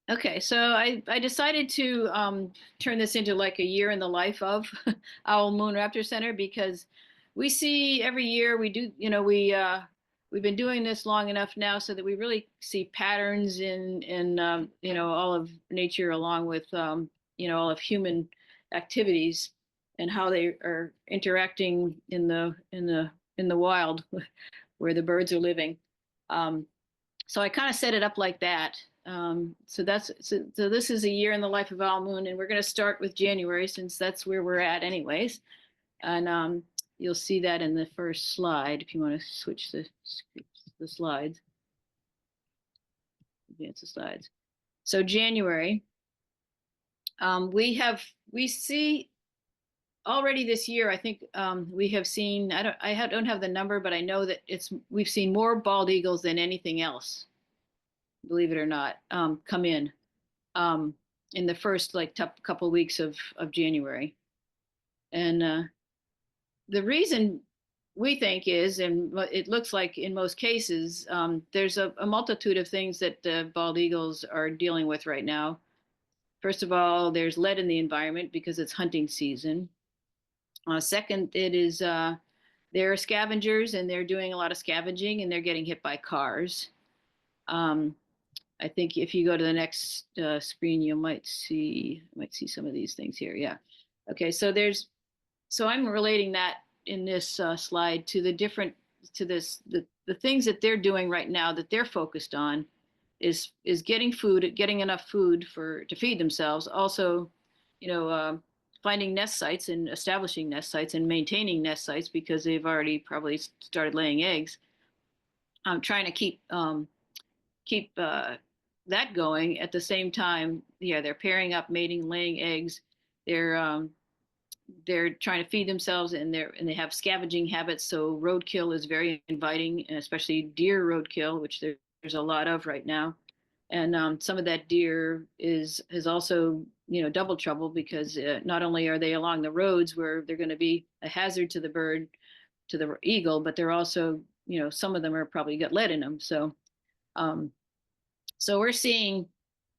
Okay, so I decided to turn this into like a year in the life of Owl Moon Raptor Center because we see every year we do, we've been doing this long enough now so that we really see patterns in all of nature along with all of human activities and how they are interacting in the wild where the birds are living. Um, so I kind of set it up like that. So this is a year in the life of Owl Moon, and we're going to start with January since that's where we're at, anyways. And you'll see that in the first slide if you want to switch the slides, advance the slides. So January, we see already this year. I think we have seen. Don't have the number, but I know that we've seen more bald eagles than anything else, believe it or not, come um, in the first like couple weeks of January. And the reason we think is, and it looks like in most cases, there's a multitude of things that bald eagles are dealing with right now. First of all, there's lead in the environment because it's hunting season. Second, it is they're scavengers and they're doing a lot of scavenging and they're getting hit by cars. Um, I think if you go to the next screen, you might see some of these things here. Yeah. Okay. So I'm relating that in this slide to the things that they're doing right now that they're focused on is getting food, getting enough food to feed themselves. Also, you know, finding nest sites and establishing nest sites and maintaining nest sites because they've already probably started laying eggs. I'm trying to keep that going at the same time. Yeah, they're pairing up, mating, laying eggs. They're trying to feed themselves, and they have scavenging habits. So roadkill is very inviting, and especially deer roadkill, which there's a lot of right now. And some of that deer is also double trouble because not only are they along the roads where they're going to be a hazard to the bird, to the eagle, but they're also some of them are probably got lead in them. Um, so we're seeing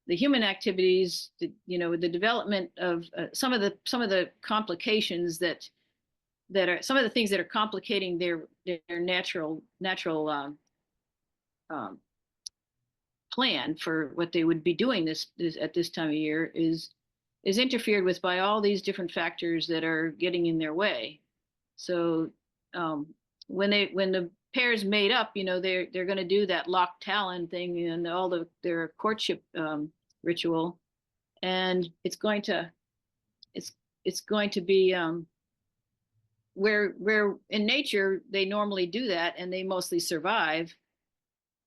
the human activities, the development of some of the complications that are some of the things that are complicating their natural um, plan for what they would be doing this at this time of year is interfered with by all these different factors that are getting in their way. So when the pair's made up, they're going to do that lock talon thing and their courtship ritual, and it's it's going to be where in nature they normally do that and they mostly survive.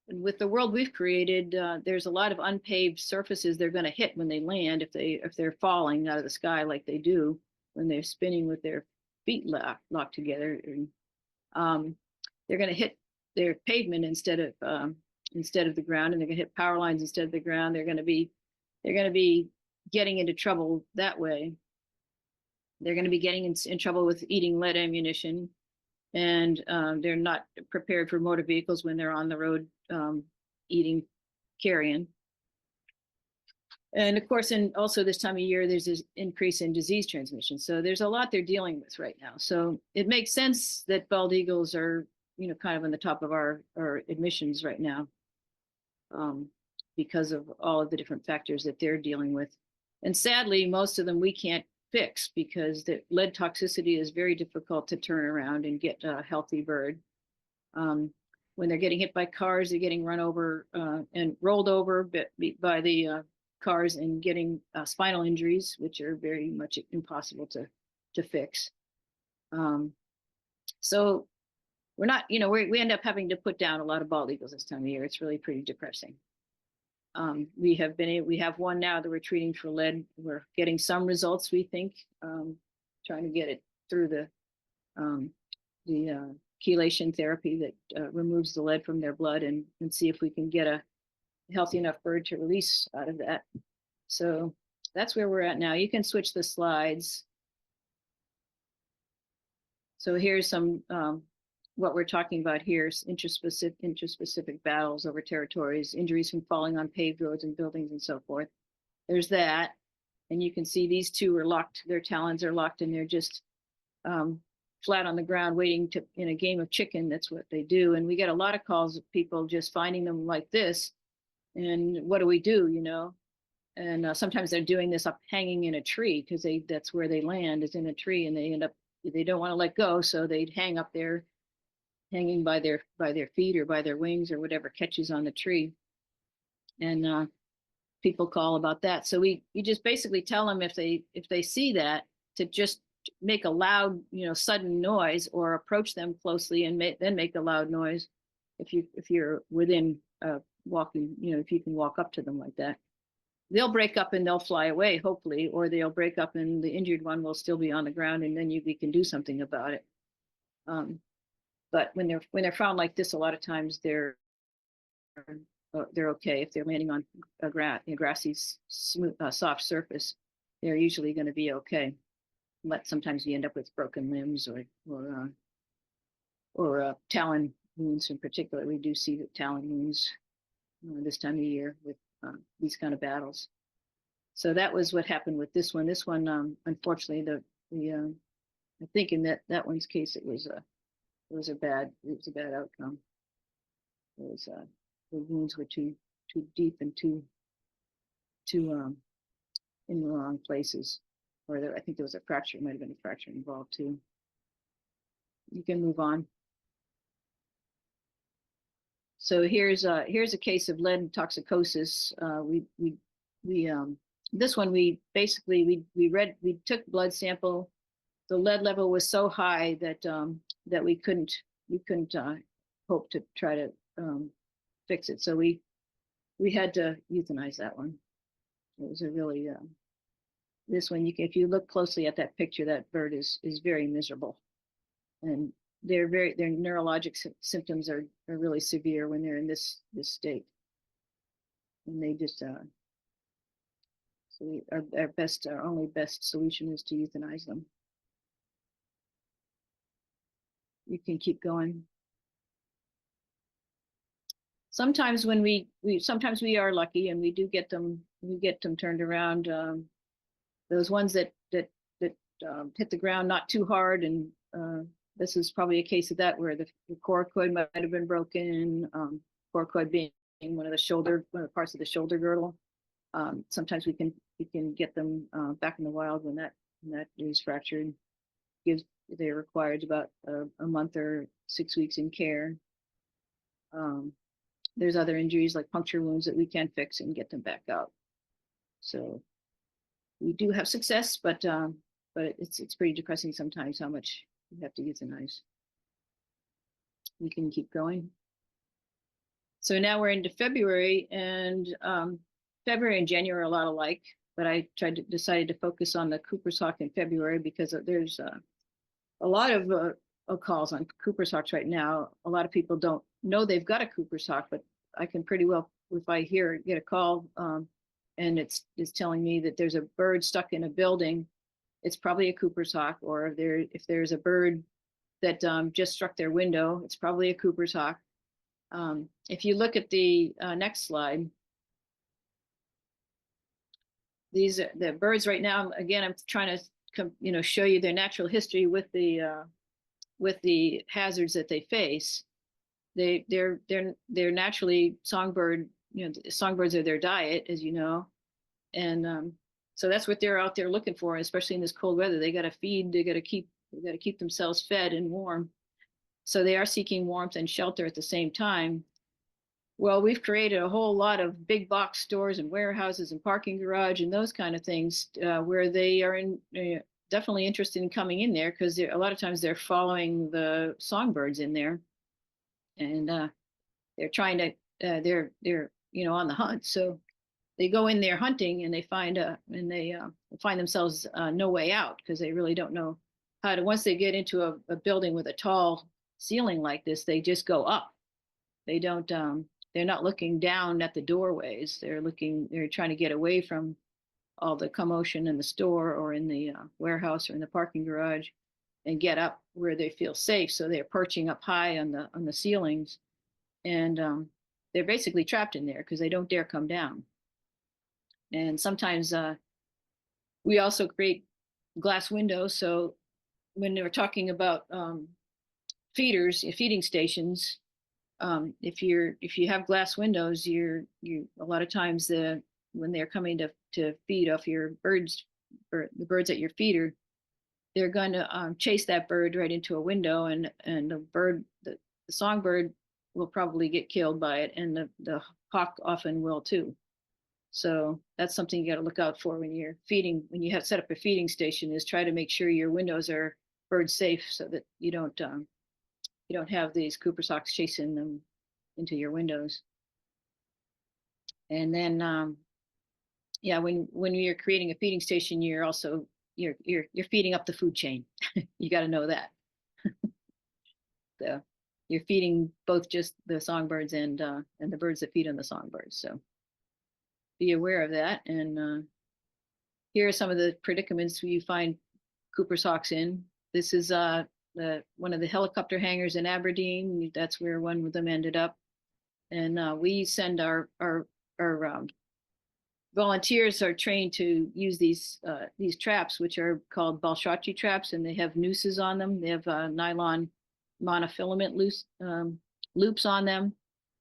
And with the world we've created, there's a lot of unpaved surfaces they're going to hit when they land if they're falling out of the sky like they do when they're spinning with their feet locked together. And, they're going to hit their pavement instead of the ground, and they're going to hit power lines instead of the ground. They're going to be getting into trouble that way. They're going to be getting in trouble with eating lead ammunition, and they're not prepared for motor vehicles when they're on the road eating carrion. And of course, and also this time of year, there's this increase in disease transmission. So there's a lot they're dealing with right now. So it makes sense that bald eagles are, kind of on the top of our admissions right now, because of all of the different factors that they're dealing with. And sadly, most of them we can't fix because the lead toxicity is very difficult to turn around and get a healthy bird. When they're getting hit by cars, they're getting run over and rolled over by the cars and getting spinal injuries, which are very much impossible to fix. So we're not, we end up having to put down a lot of bald eagles this time of year. It's really pretty depressing. We have one now that we're treating for lead. We're getting some results, we think, trying to get it through the chelation therapy that removes the lead from their blood and see if we can get a healthy enough bird to release out of that. So that's where we're at now. You can switch the slides. So here's some what we're talking about here is intraspecific battles over territories, injuries from falling on paved roads and buildings and so forth. There's that. And you can see these two are locked, their talons are locked, and they're just flat on the ground waiting to, in a game of chicken. That's what they do. And we get a lot of calls of people just finding them like this. And what do we do, you know? And sometimes they're doing this up hanging in a tree because that's where they land, is in a tree, and they don't want to let go, so they'd hang up there, hanging by their feet or by their wings or whatever catches on the tree. And people call about that. So we just basically tell them if they see that, to just make a loud, you know, sudden noise, or approach them closely and then make a loud noise if you're within walking, you know, if you can walk up to them like that. They'll break up and they'll fly away, hopefully, or they'll break up and the injured one will still be on the ground, and then we can do something about it. But when they're found like this, a lot of times they're okay. If they're landing on a grassy, smooth, soft surface, they're usually going to be okay. But sometimes you end up with broken limbs or talon wounds in particular. We do see the talon wounds this time of year with these kind of battles. So that was what happened with this one. This one, unfortunately, I think in that one's case, it was a bad outcome. It was the wounds were too deep and too in the wrong places, or I think there was a fracture. Might have been a fracture involved too. You can move on. So here's a case of lead toxicosis. This one we took blood sample. The lead level was so high that we couldn't hope to try to fix it. So we had to euthanize that one. It was a really this one, if you look closely at that picture, that bird is very miserable, and their neurologic symptoms are really severe when they're in this state, and they just so our only best solution is to euthanize them. You can keep going. Sometimes when we are lucky and we get them turned around. Those ones that hit the ground not too hard, and this is probably a case of that, where the coracoid might have been broken. Coracoid being one of the parts of the shoulder girdle. Sometimes we can get them back in the wild when that is fractured. They're required about a month or 6 weeks in care. There's other injuries like puncture wounds that we can fix and get them back out. So we do have success, but it's pretty depressing sometimes how much you have to euthanize. We can keep going. So now we're into February, and February and January are a lot alike, but I decided to focus on the Cooper's hawk in February because there's a lot of calls on Cooper's hawks right now. A lot of people don't know they've got a Cooper's hawk, but I can pretty well, if I get a call and it's telling me that there's a bird stuck in a building, it's probably a Cooper's hawk. Or if there's a bird that just struck their window, it's probably a Cooper's hawk. If you look at the next slide, these are the birds right now. Again, I'm trying to show you their natural history with the hazards that they face. They're naturally songbird. Songbirds are their diet, as you know, and so that's what they're out there looking for, especially in this cold weather. They got to feed. They got to keep themselves fed and warm. So they are seeking warmth and shelter at the same time. Well, we've created a whole lot of big box stores and warehouses and parking garage and those kind of things where they are definitely interested in coming in there, because a lot of times they're following the songbirds in there, and they're trying to they're on the hunt. So they go in there hunting, and they find themselves no way out, because they really don't know how to. Once they get into a building with a tall ceiling like this, they just go up. They don't. They're not looking down at the doorways. They're trying to get away from all the commotion in the store or in the warehouse or in the parking garage. and get up where they feel safe. So they're perching up high on the ceilings, and they're basically trapped in there because they don't dare come down. And sometimes we also create glass windows. So when they were talking about feeders, feeding stations, if you have glass windows, you a lot of times when they're coming to feed off your birds, or the birds at your feeder, they're going to chase that bird right into a window, and the songbird will probably get killed by it, and the hawk often will too. So that's something you got to look out for when you're feeding. When you have set up a feeding station, is try to make sure your windows are bird safe, so that you don't have these Cooper's hawks chasing them into your windows. And then yeah, when you're creating a feeding station, you're also you're feeding up the food chain. You got to know that. So you're feeding both just the songbirds and the birds that feed on the songbirds. So be aware of that. And here are some of the predicaments you find Cooper's hawks in. This is one of the helicopter hangars in Aberdeen. That's where one of them ended up. And we send our volunteers are trained to use these traps, which are called Balshachi traps, and they have nooses on them. They have nylon monofilament loops on them.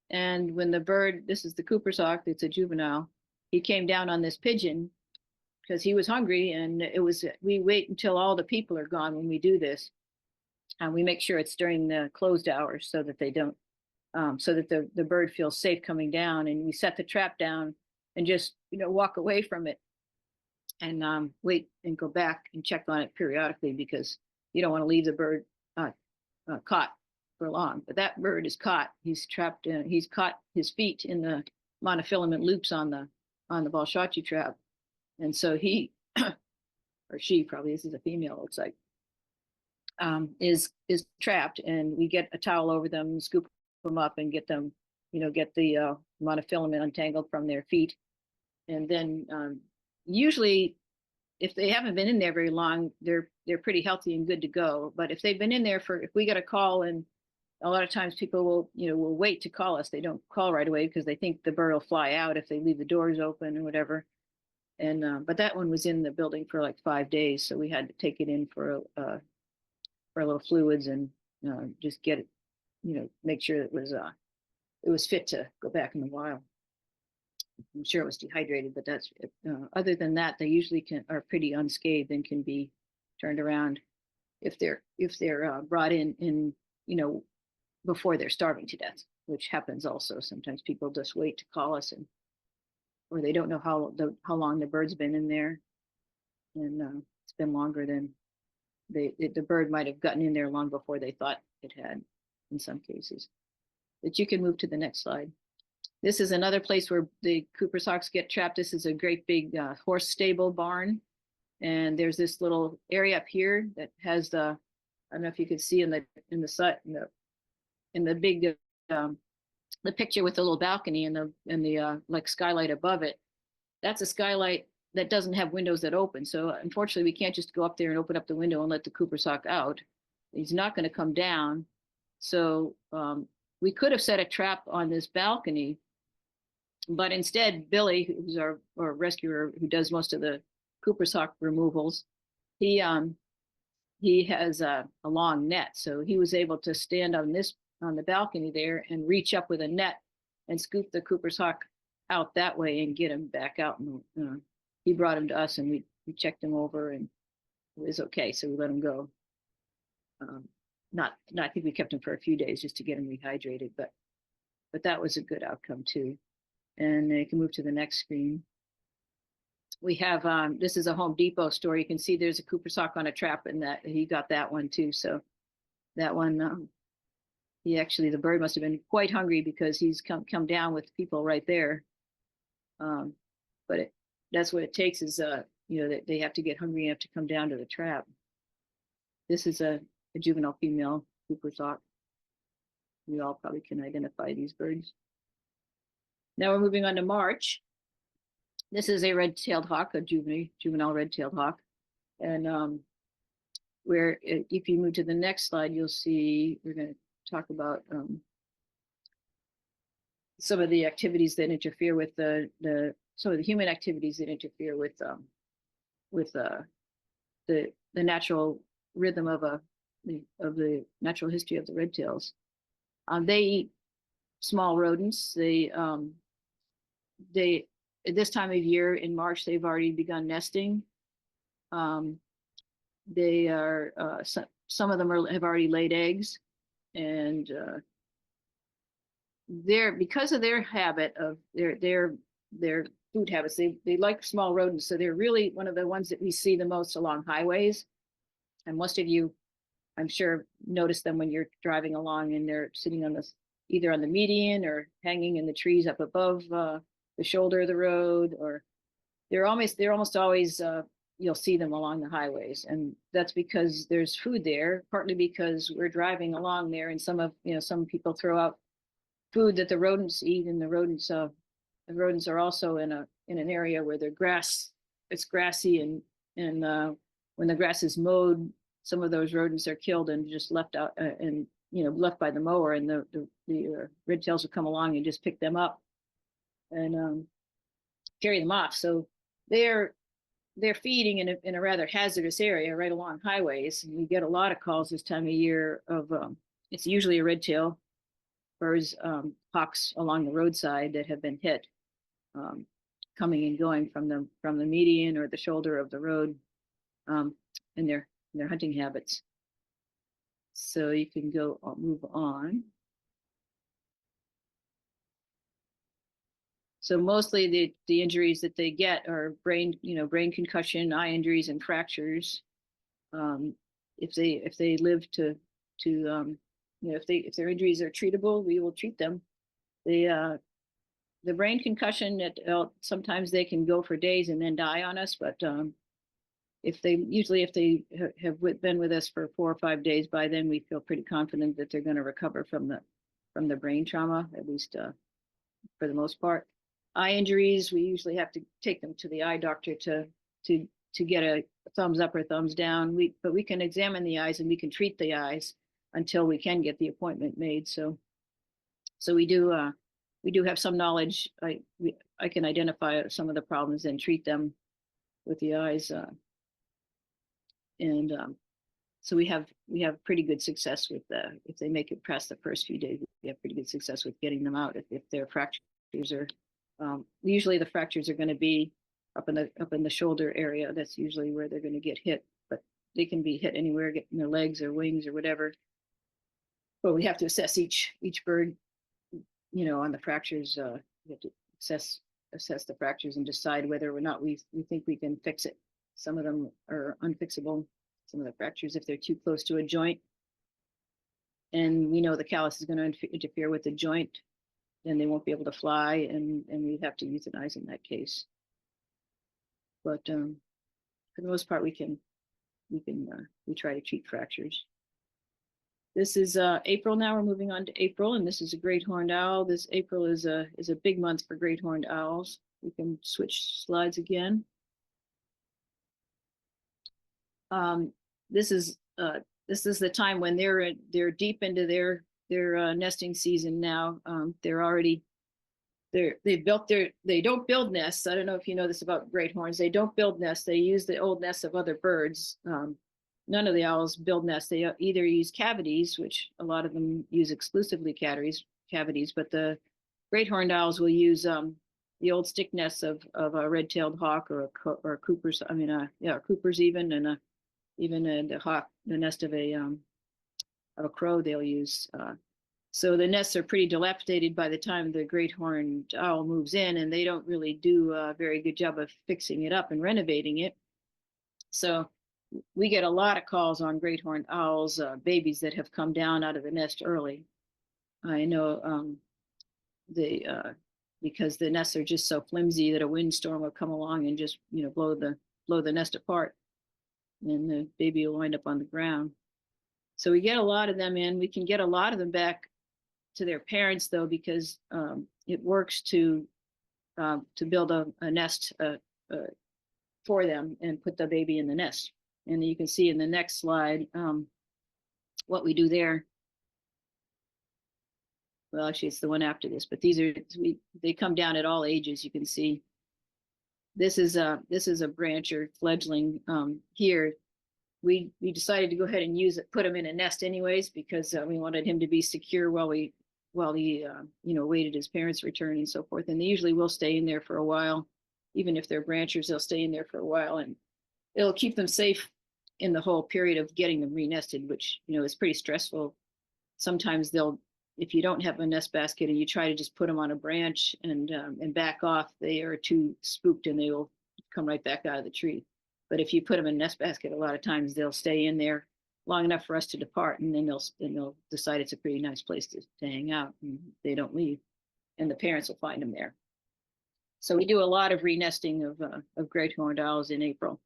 And when the bird, this is the Cooper's hawk, it's a juvenile, he came down on this pigeon because he was hungry, and we wait until all the people are gone when we do this. And we make sure it's during the closed hours so that they don't, so that the bird feels safe coming down. And we set the trap down and just, walk away from it, and wait and go back and check on it periodically, because you don't want to leave the bird caught for long. But that bird is caught. He's trapped in, he's caught his feet in the monofilament loops on the Balshachi trap. And so he, or she probably, this is a female, looks like, is trapped, and we get a towel over them, scoop them up, and get them, get the monofilament untangled from their feet. And then usually, if they haven't been in there very long, they're pretty healthy and good to go. But if they've been in there if we get a call, and a lot of times people will wait to call us. They don't call right away because they think the bird will fly out if they leave the doors open or whatever. And but that one was in the building for like 5 days, so we had to take it in for a little fluids, and just get it, make sure it was fit to go back in the wild. I'm sure it was dehydrated, but that's it. Other than that, they usually are pretty unscathed and can be turned around if they're brought in before they're starving to death, which happens also. Sometimes people just wait to call us, or they don't know how long the bird's been in there, and it's been longer than the bird might have gotten in there long before they thought it had, in some cases. But you can move to the next slide. This is another place where the Cooper's hawks get trapped. This is a great big horse stable barn, and there's this little area up here that has I don't know if you could see in the big the picture with the little balcony and the like skylight above it. That's a skylight that doesn't have windows that open. So unfortunately, we can't just go up there and open up the window and let the Cooper's hawk out. He's not going to come down. So we could have set a trap on this balcony, but instead, Billy, who's our rescuer, who does most of the Cooper's hawk removals, he has a long net, so he was able to stand on the balcony there and reach up with a net and scoop the Cooper's hawk out that way and get him back out. And he brought him to us, and we checked him over, and it was okay, so we let him go. I think we kept him for a few days just to get him rehydrated, but that was a good outcome too. And you can move to the next screen. We have this is a Home Depot store. You can see there's a Cooper's hawk on a trap, and that he got that one too. So that one, the bird must have been quite hungry, because he's come down with people right there. But that's what it takes, is that they have to get hungry enough to come down to the trap. This is a juvenile female Cooper's hawk. We all probably can identify these birds. Now we're moving on to March. This is a red-tailed hawk, a juvenile red-tailed hawk. And where if you move to the next slide, you'll see we're going to talk about some of the activities that interfere with some of the human activities that interfere with the natural rhythm of the natural history of the red tails. They eat small rodents. They at this time of year in March they've already begun nesting. They are some of them have already laid eggs, and they're because of their habit of their food habits. They like small rodents, so they're really one of the ones that we see the most along highways. And most of you, I'm sure, notice them when you're driving along and they're sitting on this either on the median or hanging in the trees up above the shoulder of the road, or they're almost always you'll see them along the highways, and that's because there's food there. Partly because we're driving along there, and some people throw out food that the rodents eat, and the rodents are also in an area where it's grassy, and when the grass is mowed, some of those rodents are killed and just left out and left by the mower, and the red tails will come along and just pick them up and carry them off. So they're feeding in a rather hazardous area right along highways. And we get a lot of calls this time of year of it's usually a red tail birds, hawks along the roadside that have been hit, coming and going from the median or the shoulder of the road, in their hunting habits. So you can move on. So mostly the injuries that they get are brain concussion, eye injuries, and fractures. If they live to if their injuries are treatable, we will treat them. The brain concussion, sometimes they can go for days and then die on us, but if they have been with us for 4 or 5 days, by then we feel pretty confident that they're going to recover from the brain trauma, at least for the most part. Eye injuries, we usually have to take them to the eye doctor to get a thumbs up or thumbs down. But we can examine the eyes and we can treat the eyes until we can get the appointment made. So we do have some knowledge. I can identify some of the problems and treat them with the eyes, and so we have pretty good success with if they make it past the first few days. We have pretty good success with getting them out if their fractures are. Usually the fractures are going to be up in the shoulder area. That's usually where they're going to get hit, but they can be hit anywhere, get in their legs or wings or whatever. But we have to assess each bird, on the fractures. We have to assess the fractures and decide whether or not we think we can fix it. Some of them are unfixable. Some of the fractures, if they're too close to a joint, and we know the callus is going to interfere with the joint, then they won't be able to fly, and we'd have to euthanize in that case. But for the most part, we try to treat fractures. This is April now. We're moving on to April, and this is a great horned owl. This April is a big month for great horned owls. We can switch slides again. This is the time when they're deep into their nesting season now. They don't build nests. I don't know if you know this about great horns. They don't build nests. They use the old nests of other birds. None of the owls build nests. They either use cavities, which a lot of them use exclusively cavities, but the great horned owls will use the old stick nests of a red-tailed hawk or a Cooper's. Cooper's even, and even the nest of a crow they'll use. So the nests are pretty dilapidated by the time the great horned owl moves in, and they don't really do a very good job of fixing it up and renovating it. So we get a lot of calls on great horned owls, babies that have come down out of the nest early. I know because the nests are just so flimsy that a windstorm will come along and just blow the nest apart, and the baby will wind up on the ground. So we get a lot of them in. We can get a lot of them back to their parents, though, because it works to build a nest for them and put the baby in the nest. And you can see in the next slide what we do there. Well, actually, it's the one after this, but these are they come down at all ages. You can see this is a branch or fledgling here. We decided to go ahead and put him in a nest anyways, because we wanted him to be secure while he waited his parents' return and so forth. And they usually will stay in there for a while, even if they're branchers, they'll stay in there for a while, and it'll keep them safe in the whole period of getting them renested, which is pretty stressful. Sometimes if you don't have a nest basket and you try to just put them on a branch and back off, they are too spooked and they will come right back out of the tree. But if you put them in a nest basket, a lot of times they'll stay in there long enough for us to depart, and then they'll decide it's a pretty nice place to hang out, and they don't leave, and the parents will find them there. So we do a lot of renesting of great horned owls in April.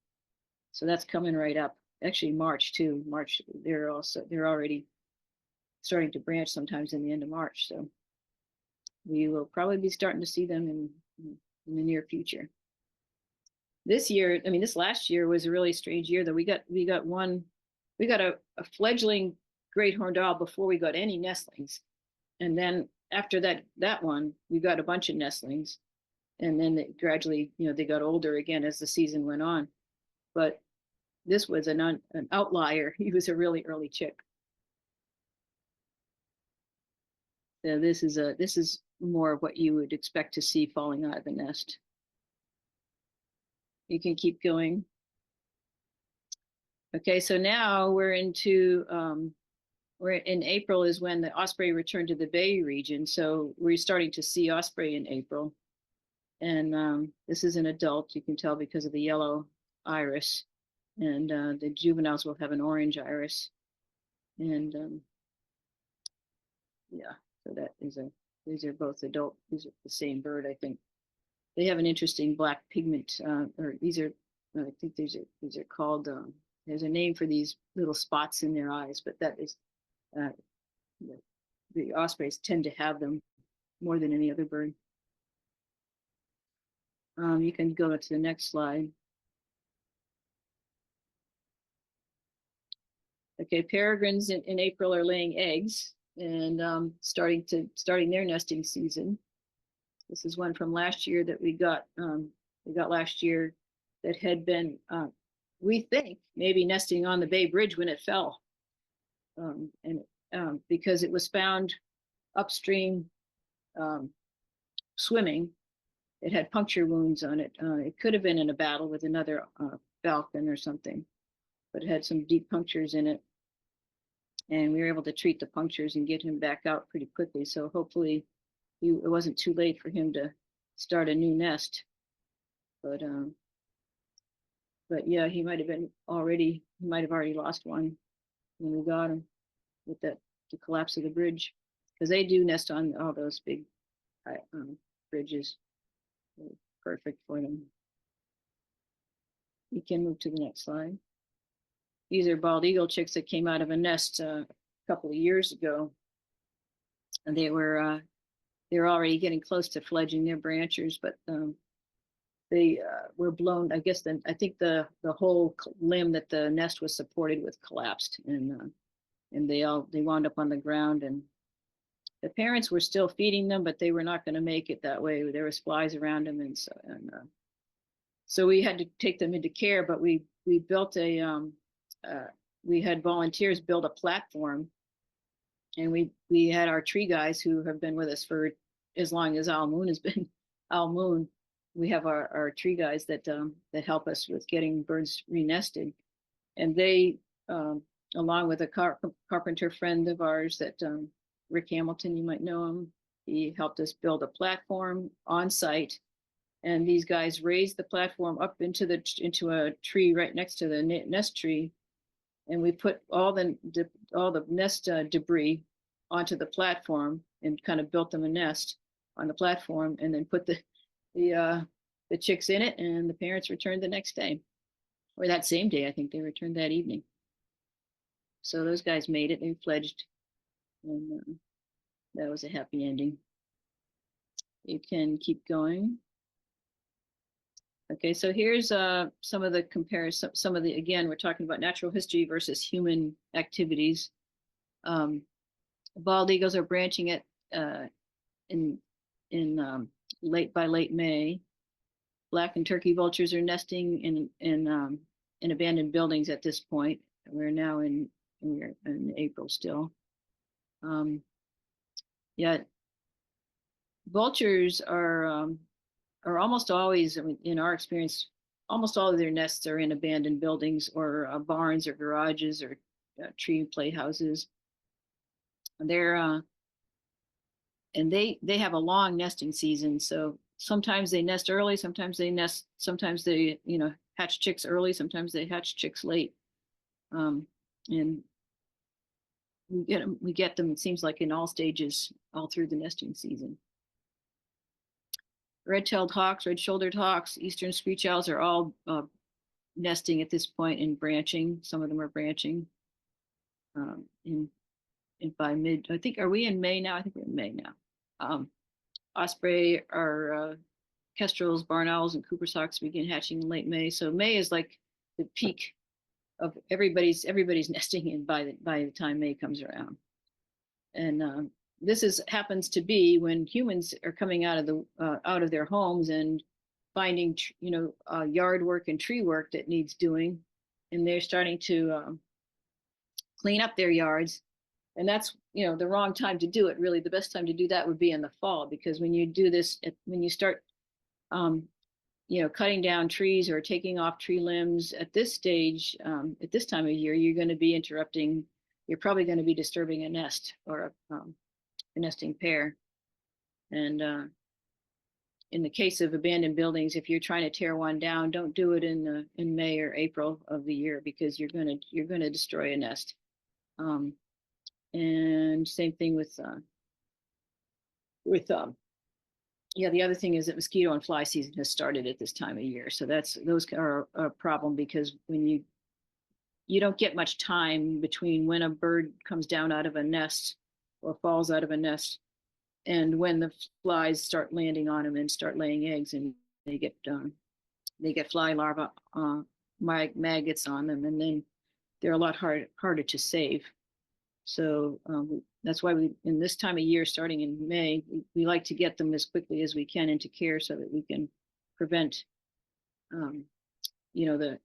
So that's coming right up. Actually, March too. March, they're already starting to branch sometimes in the end of March. So we will probably be starting to see them in the near future. This last year was a really strange year, though. We got a fledgling great horned owl before we got any nestlings. And then after that one, we got a bunch of nestlings. And then they gradually, they got older again as the season went on. But this was an outlier. He was a really early chick. So this is more of what you would expect to see falling out of the nest. You can keep going. Okay, so now we're in April is when the osprey returned to the Bay region. So we're starting to see osprey in April. And this is an adult, you can tell because of the yellow iris. And the juveniles will have an orange iris. And yeah, so these are both adult. These are the same bird, I think. They have an interesting black pigment, or I think these are called, there's a name for these little spots in their eyes, but that is, the ospreys tend to have them more than any other bird. You can go to the next slide. Okay, peregrines in April are laying eggs and starting their nesting season. This is one from last year that we got last year that had been, we think, maybe nesting on the Bay Bridge when it fell. Because it was found upstream swimming, it had puncture wounds on it. It could have been in a battle with another falcon or something, but it had some deep punctures in it. And we were able to treat the punctures and get him back out pretty quickly. So hopefully it wasn't too late for him to start a new nest. But yeah, he might have already lost one when we got him with the collapse of the bridge, because they do nest on all those big bridges. They're perfect for them. You can move to the next slide. These are bald eagle chicks that came out of a nest a couple of years ago, and they were already getting close to fledging their branchers, but they were blown. I think the whole limb that the nest was supported with collapsed, and they wound up on the ground. And the parents were still feeding them, but they were not going to make it that way. There was flies around them, and so we had to take them into care. But we built we had volunteers build a platform, and we had our tree guys who have been with us for as long as Owl Moon has been Owl Moon. We have our tree guys that help us with getting birds renested, and they, along with a carpenter friend of ours that Rick Hamilton, you might know him, he helped us build a platform on site, and these guys raised the platform up into a tree right next to the nest tree, and we put all the nest debris onto the platform and kind of built them a nest on the platform, and then put the chicks in it, and the parents returned the next day, or that same day. I think they returned that evening. So those guys made it. They fledged, and that was a happy ending. You can keep going. Okay, so here's some of the comparison, some of the, again, we're talking about natural history versus human activities. Bald eagles are branching at in late May. Black and turkey vultures are nesting in abandoned buildings at this point. We're in April still. Yet vultures are almost always, I mean, in our experience, almost all of their nests are in abandoned buildings or barns or garages or tree playhouses. And they have a long nesting season. So sometimes they nest early, sometimes they hatch chicks early, sometimes they hatch chicks late. And we get them, it seems like, in all stages, all through the nesting season. Red-tailed hawks, red-shouldered hawks, eastern screech owls are all nesting at this point and branching. Some of them are branching. By mid, I think, are we in May now? I think we're in May now. Osprey are kestrels, barn owls, and Cooper's hawks begin hatching in late May. So May is like the peak of everybody's nesting in by the time May comes around. And this happens to be when humans are coming out of their homes and finding yard work and tree work that needs doing, and they're starting to clean up their yards. And that's the wrong time to do it. Really, the best time to do that would be in the fall, because when you do this, when you start cutting down trees or taking off tree limbs at this stage, at this time of year, you're going to be interrupting. You're probably going to be disturbing a nest or a nesting pair. And in the case of abandoned buildings, if you're trying to tear one down, don't do it in May or April of the year, because you're going to destroy a nest. And same thing with the other thing is that mosquito and fly season has started at this time of year. So those are a problem, because when you don't get much time between when a bird comes down out of a nest or falls out of a nest and when the flies start landing on them and start laying eggs, and they get fly larvae, maggots on them, and then they're a lot harder to save. So that's why in this time of year, starting in May, we like to get them as quickly as we can into care so that we can prevent, the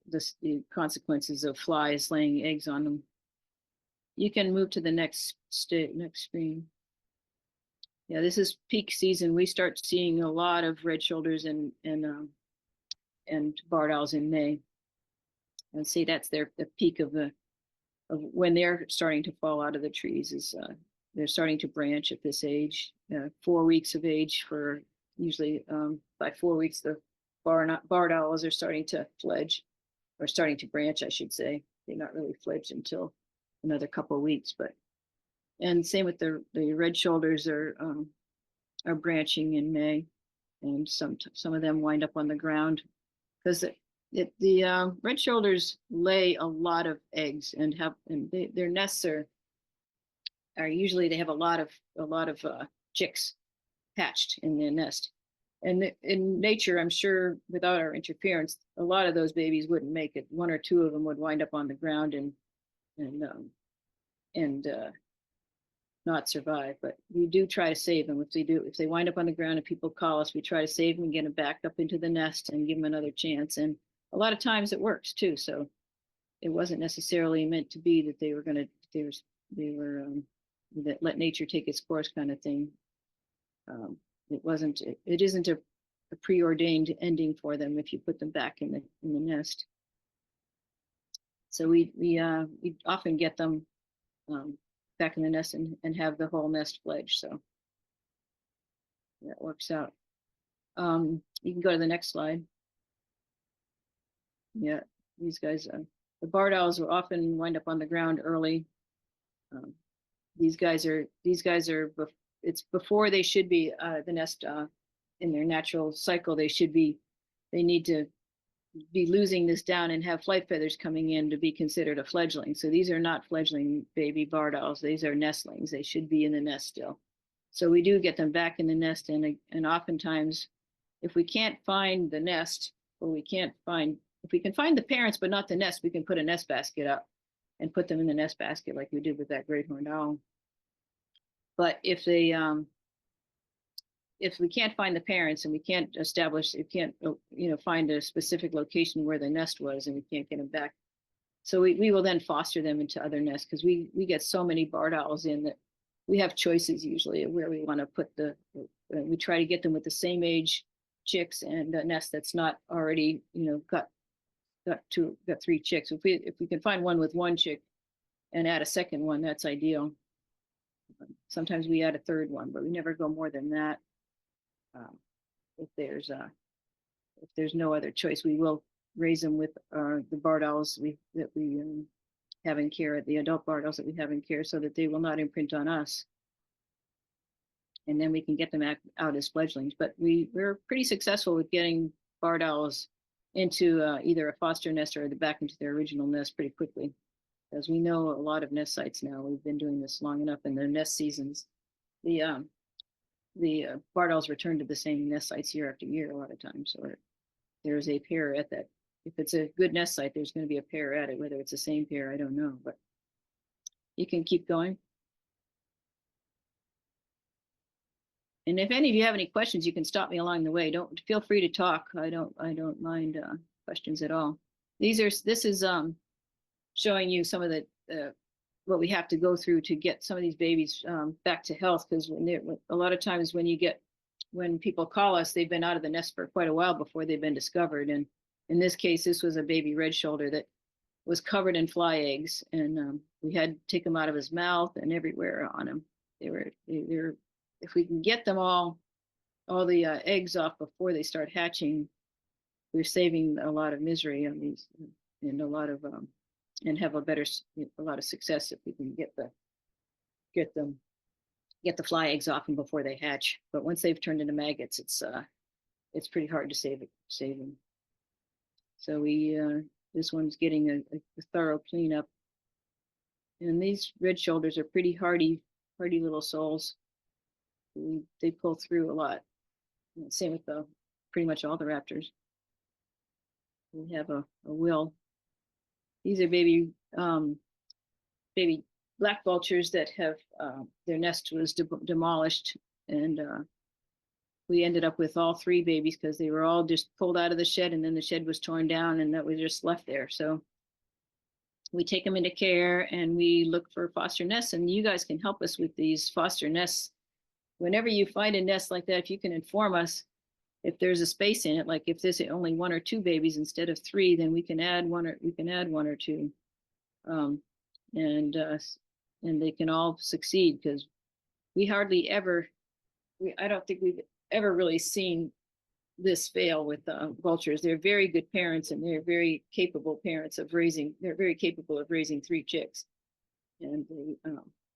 consequences of flies laying eggs on them. You can move to the next screen. Yeah, this is peak season. We start seeing a lot of red shoulders and barred owls in May. And see, that's the peak of when they're starting to fall out of the trees. Is they're starting to branch at this age, 4 weeks of age. For usually by 4 weeks, the barred owls are starting to fledge, or starting to branch, I should say. They're not really fledged until another couple of weeks, and same with the red shoulders are branching in May, and some of them wind up on the ground, because the red shoulders lay a lot of eggs and their nests are usually, they have a lot of chicks hatched in their nest. And in nature, I'm sure without our interference, a lot of those babies wouldn't make it. One or two of them would wind up on the ground and not survive. But we do try to save them. If they wind up on the ground and people call us, we try to save them and get them back up into the nest and give them another chance. And a lot of times it works too. So it wasn't necessarily meant to be that they were that let nature take its course kind of thing. It isn't a preordained ending for them if you put them back in the nest. So we often get them back in the nest and have the whole nest fledge. So that works out. You can go to the next slide. Yeah, these guys, the barred owls will often wind up on the ground early. These guys are it's before they should be the nest in their natural cycle. They need to be losing this down and have flight feathers coming in to be considered a fledgling. So these are not fledgling baby barred owls. These are nestlings. They should be in the nest still. So we do get them back in the nest, and oftentimes, if we can't find the nest, or we can't find, if we can find the parents but not the nest, we can put a nest basket up and put them in the nest basket like we did with that great horned owl. But if we can't find the parents and we can't establish, it can't, find a specific location where the nest was and we can't get them back. So we will then foster them into other nests because we get so many barred owls in that we have choices usually of where we want to put we try to get them with the same age chicks and a nest that's not already, got 3 chicks. If we can find one with 1 chick and add a second one, that's ideal. Sometimes we add a 3rd one, but we never go more than that. If there's no other choice, we will raise them with the barred owls that we have in care, the adult barred owls that we have in care, so that they will not imprint on us. And then we can get them out as fledglings. But we're pretty successful with getting barred owls into either a foster nest or back into their original nest pretty quickly. As we know a lot of nest sites now, we've been doing this long enough in the nest seasons. The barred owls return to the same nest sites year after year a lot of times. Or there's a pair at that. If it's a good nest site, there's going to be a pair at it. Whether it's the same pair, I don't know. But you can keep going. And if any of you have any questions, you can stop me along the way. Don't feel free to talk. I don't mind questions at all. This is showing you some of the what we have to go through to get some of these babies back to health. Because a lot of times when people call us, they've been out of the nest for quite a while before they've been discovered. And in this case, this was a baby red shoulder that was covered in fly eggs, and we had to take them out of his mouth and everywhere on him. They're if we can get them all the eggs off before they start hatching, we're saving a lot of misery on these, and a lot of and have a lot of success if we can get the fly eggs off them before they hatch. But once they've turned into maggots, it's pretty hard to save them. So this one's getting a thorough cleanup. And these red shoulders are pretty hardy little souls. They pull through a lot. Same with pretty much all the raptors. We have a will. These are baby black vultures that have their nest was demolished, and we ended up with all 3 babies because they were all just pulled out of the shed, and then the shed was torn down, and that was just left there. So we take them into care, and we look for foster nests, and you guys can help us with these foster nests. Whenever you find a nest like that, if you can inform us if there's a space in it, like if there's only 1 or 2 babies instead of 3, then we can add 1 or 2, and they can all succeed, because we hardly ever, I don't think we've ever really seen this fail with vultures. They're very good parents, and they're very capable parents of raising. They're very capable of raising 3 chicks, and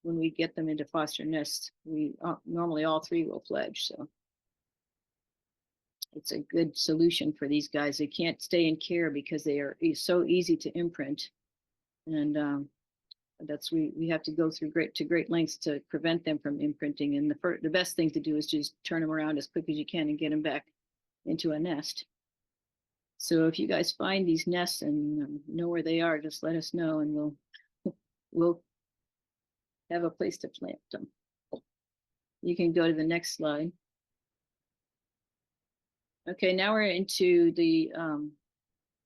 when we get them into foster nests, we normally all 3 will fledge. So it's a good solution for these guys. They can't stay in care because they are so easy to imprint, and we have to go through great lengths to prevent them from imprinting. And the best thing to do is just turn them around as quick as you can and get them back into a nest. So if you guys find these nests and know where they are, just let us know, and we'll have a place to plant them. You can go to the next slide. Okay, now we're into the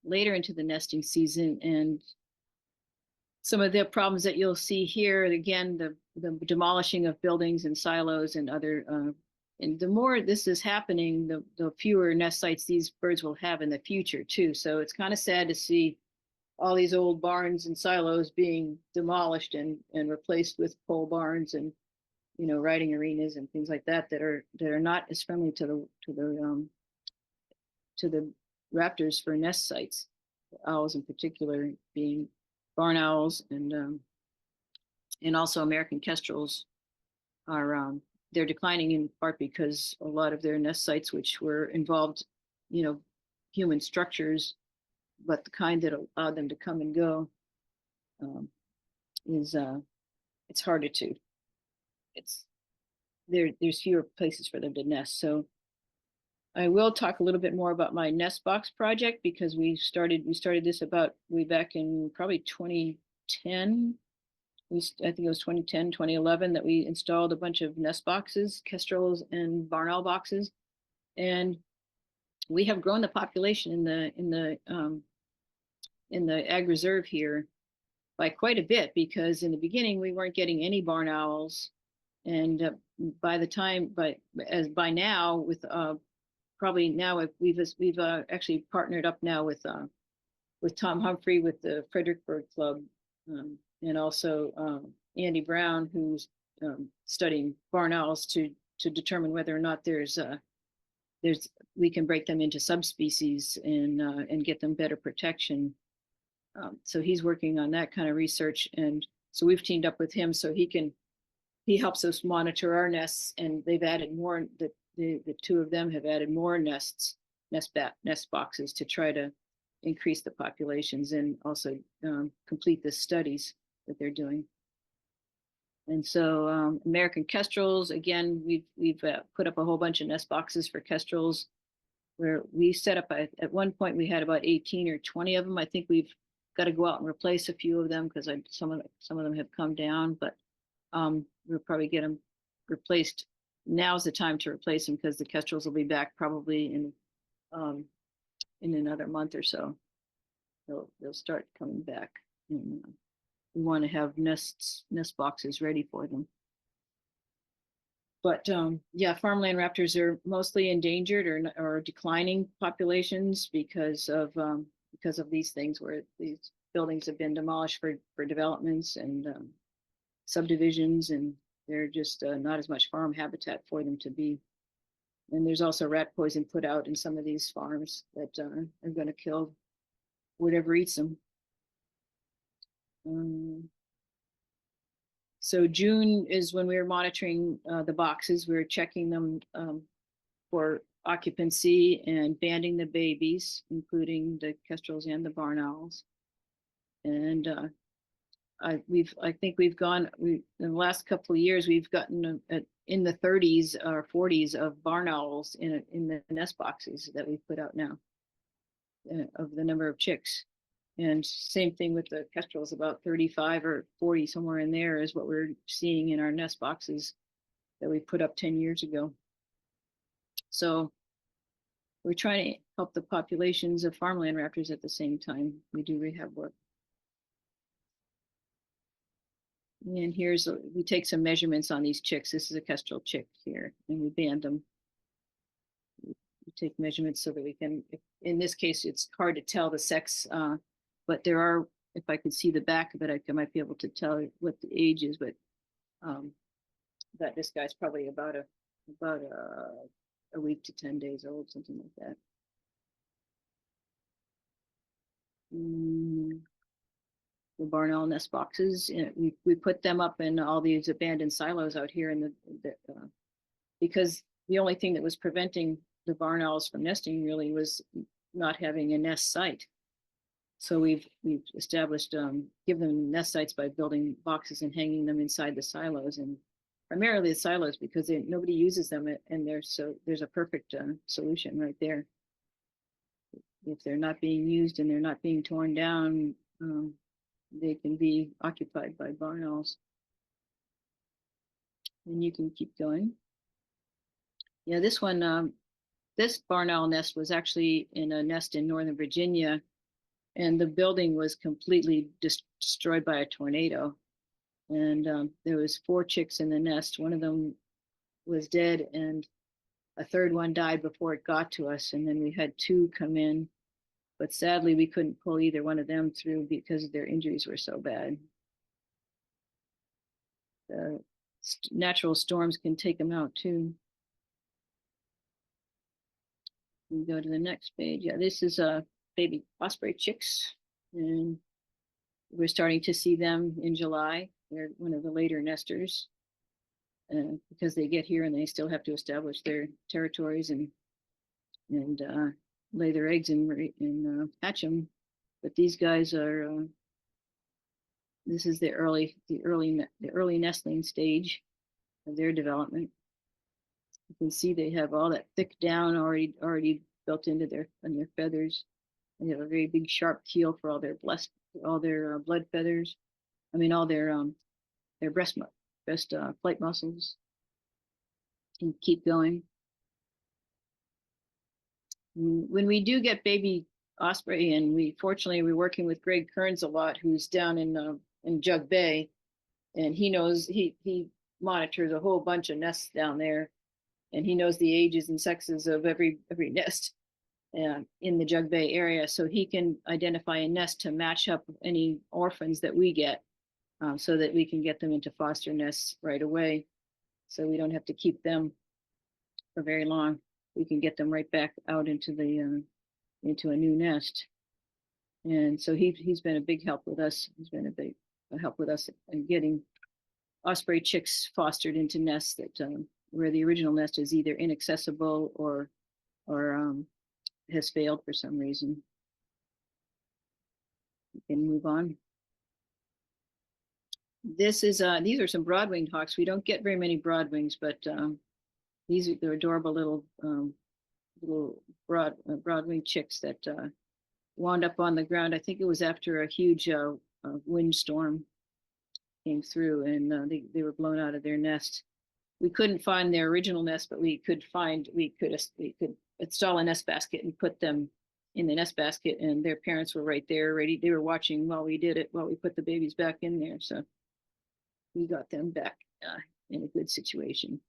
later into the nesting season, and some of the problems that you'll see here. Again, the demolishing of buildings and silos and other, and the more this is happening, the fewer nest sites these birds will have in the future too. So it's kind of sad to see all these old barns and silos being demolished and replaced with pole barns and riding arenas and things like that that are not as friendly to the raptors for nest sites. Owls in particular, being barn owls and also American kestrels are they're declining in part because a lot of their nest sites, which were involved, human structures, but the kind that allowed them to come and go, it's harder to. There's fewer places for them to nest. So I will talk a little bit more about my nest box project because we started this about way back in probably 2010. I think it was 2010, 2011 that we installed a bunch of nest boxes, kestrels and barn owl boxes, and we have grown the population in the ag reserve here by quite a bit because in the beginning we weren't getting any barn owls, and by the time, by now with probably now we've actually partnered up now with Tom Humphrey with the Fredericksburg Club, and also Andy Brown, who's studying barn owls to determine whether or not there's we can break them into subspecies and get them better protection. So he's working on that kind of research, and so we've teamed up with him so he helps us monitor our nests, and they've added more. The two of them have added more nest boxes to try to increase the populations and also complete the studies that they're doing. And so American kestrels, again, we've put up a whole bunch of nest boxes for kestrels where we set up at one point we had about 18 or 20 of them. I think we've got to go out and replace a few of them because some of them have come down, but we'll probably get them replaced. Now's the time to replace them because the kestrels will be back probably in another month or so. They'll start coming back. And, we want to have nest boxes ready for them. But yeah, farmland raptors are mostly endangered or declining populations because of these things where these buildings have been demolished for developments and subdivisions, and they're just not as much farm habitat for them to be. And there's also rat poison put out in some of these farms that are going to kill whatever eats them. So June is when we were monitoring the boxes. We were checking them for occupancy and banding the babies, including the kestrels and the barn owls. And I think we've gone, in the last couple of years, we've gotten in the 30s or 40s of barn owls in the nest boxes that we put out now of the number of chicks. And same thing with the kestrels, about 35 or 40, somewhere in there is what we're seeing in our nest boxes that we put up 10 years ago. So we're trying to help the populations of farmland raptors at the same time we do rehab work. And we take some measurements on these chicks. This is a kestrel chick here, and we band them. We take measurements so that we can, in this case, it's hard to tell the sex, but there are, if I could see the back of it, I might be able to tell what the age is, but that this guy's probably about a week to 10 days old, something like that. The barn owl nest boxes, we put them up in all these abandoned silos out here because the only thing that was preventing the barn owls from nesting really was not having a nest site. So we've established, give them nest sites by building boxes and hanging them inside the silos, and primarily the silos because nobody uses them, and there's a perfect solution right there. If they're not being used and they're not being torn down, they can be occupied by barn owls. And you can keep going. Yeah, this one, this barn owl nest was actually in a nest in Northern Virginia, and the building was completely destroyed by a tornado. And there was 4 chicks in the nest. One of them was dead, and a third one died before it got to us. And then we had 2 come in, but sadly we couldn't pull either one of them through because their injuries were so bad. The natural storms can take them out too. We go to the next page. Yeah, this is baby osprey chicks, and we're starting to see them in July. They're one of the later nesters because they get here and they still have to establish their territories and lay their eggs and hatch them. But these guys are. This is the early nestling stage of their development. You can see they have all that thick down already built into their feathers. They have a very big sharp keel for all their blood feathers. I mean all their breast flight muscles. And keep going. When we do get baby osprey, and we're working with Greg Kearns a lot, who's down in Jug Bay, and he monitors a whole bunch of nests down there, and he knows the ages and sexes of every nest in the Jug Bay area, so he can identify a nest to match up any orphans that we get, so that we can get them into foster nests right away, so we don't have to keep them for very long. We can get them right back out into a new nest. And so he's been a big help with us. He's been a big help with us in getting osprey chicks fostered into nests that where the original nest is either inaccessible or has failed for some reason. We can move on. These are some broad-winged hawks. We don't get very many broadwings, but they're adorable little broadwing chicks that wound up on the ground. I think it was after a huge windstorm came through, and they were blown out of their nest. We couldn't find their original nest, but we could install a nest basket and put them in the nest basket, and their parents were right there ready. They were watching while we did it, while we put the babies back in there. So we got them back in a good situation.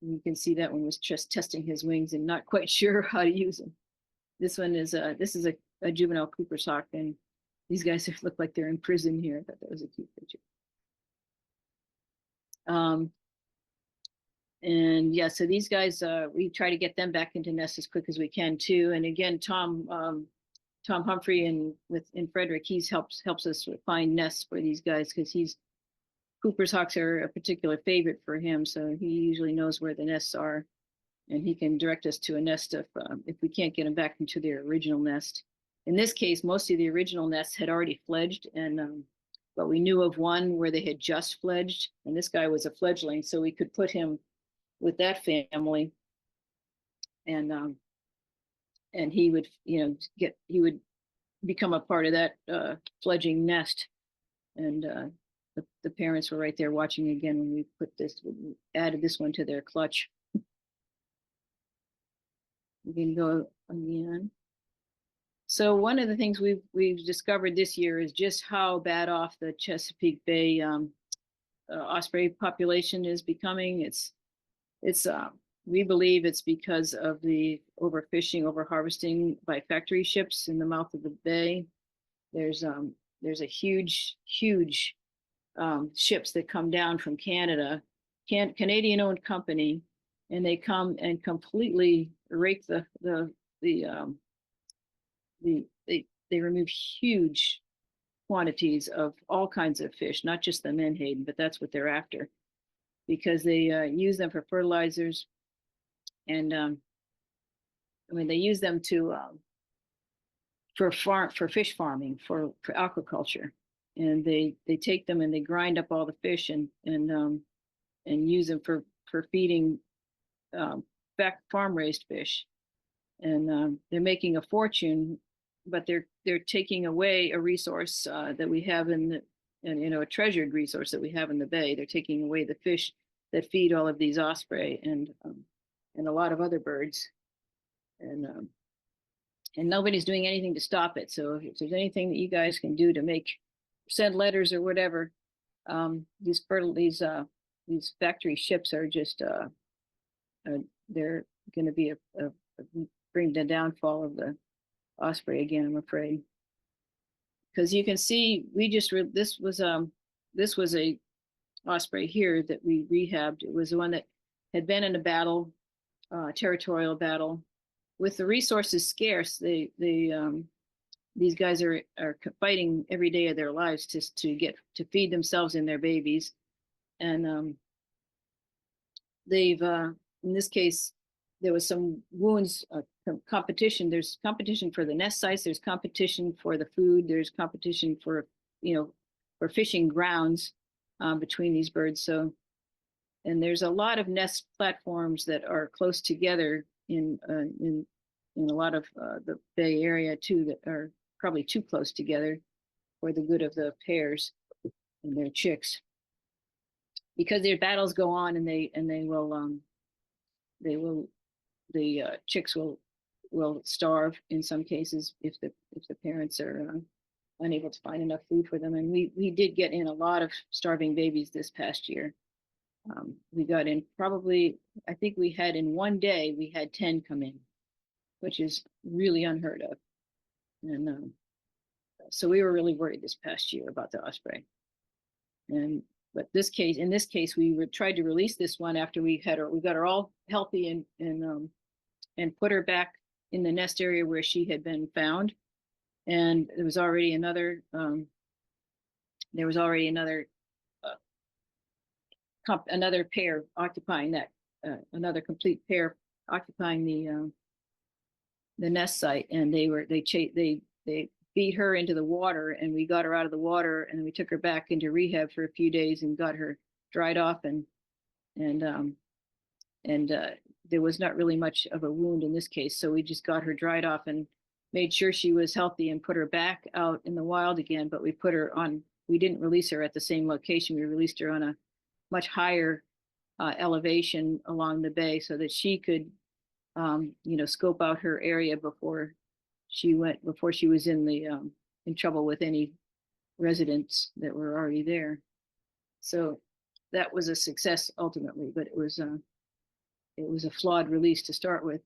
You can see that one was just testing his wings and not quite sure how to use them. This is a juvenile Cooper's hawk, and these guys look like they're in prison here. I thought that was a cute picture. And yeah, so these guys, we try to get them back into nests as quick as we can too. And again, Tom Humphrey in Frederick, he helps us find nests for these guys, because Cooper's hawks are a particular favorite for him, so he usually knows where the nests are, and he can direct us to a nest if we can't get them back into their original nest. In this case, most of the original nests had already fledged, but we knew of one where they had just fledged, and this guy was a fledgling, so we could put him with that family, and he would he would become a part of that fledgling nest, and the parents were right there watching again when we added this one to their clutch. We can go again. So one of the things we've discovered this year is just how bad off the Chesapeake Bay osprey population is becoming. We believe it's because of the overfishing, overharvesting by factory ships in the mouth of the bay. There's a huge ships that come down from Canada, Canadian-owned company, and they come and completely rake they remove huge quantities of all kinds of fish, not just the menhaden, but that's what they're after, because they use them for fertilizers, and they use them for fish farming, for aquaculture. And they take them and they grind up all the fish and use them for feeding back farm raised fish, and they're making a fortune, but they're taking away a resource that we have a treasured resource that we have in the bay. They're taking away the fish that feed all of these osprey and a lot of other birds, and nobody's doing anything to stop it. So if there's anything that you guys can do to send letters or whatever, these factory ships are just they're going to be bring the downfall of the osprey again, I'm afraid. Because you can see this was a osprey here that we rehabbed. It was the one that had been in a battle, territorial battle. With the resources scarce, these guys are fighting every day of their lives to feed themselves and their babies, and they've in this case there was some wounds, competition. There's competition for the nest sites. There's competition for the food. There's competition for fishing grounds between these birds. So and there's a lot of nest platforms that are close together in a lot of the Bay Area too, that are probably too close together for the good of the pairs and their chicks, because their battles go on, and they will the chicks will starve in some cases if the parents are unable to find enough food for them. And we did get in a lot of starving babies this past year. We got in probably, I think we had in one day, we had 10 come in, which is really unheard of. And so we were really worried this past year about the osprey. But in this case, we tried to release this one after we got her all healthy and put her back in the nest area where she had been found. And there was already another another pair occupying that, another complete pair occupying the nest site, and they beat her into the water, and we got her out of the water, and we took her back into rehab for a few days and got her dried off, and there was not really much of a wound in this case, so we just got her dried off and made sure she was healthy and put her back out in the wild again. But we didn't release her at the same location. We released her on a much higher elevation along the bay so that she could scope out her area before she was in trouble with any residents that were already there. So that was a success ultimately, but it was a flawed release to start with.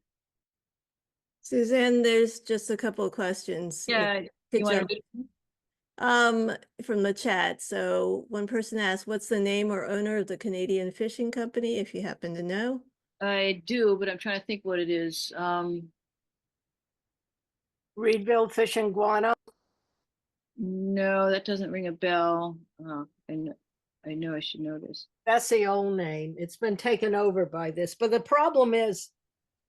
Suzanne, there's just a couple of questions. Yeah, you want to from the chat. So one person asked, what's the name or owner of the Canadian fishing company, if you happen to know? I do, but I'm trying to think what it is. Reedville Fish and Guano. No, that doesn't ring a bell. And I know I should know this. That's the old name. It's been taken over by this. But the problem is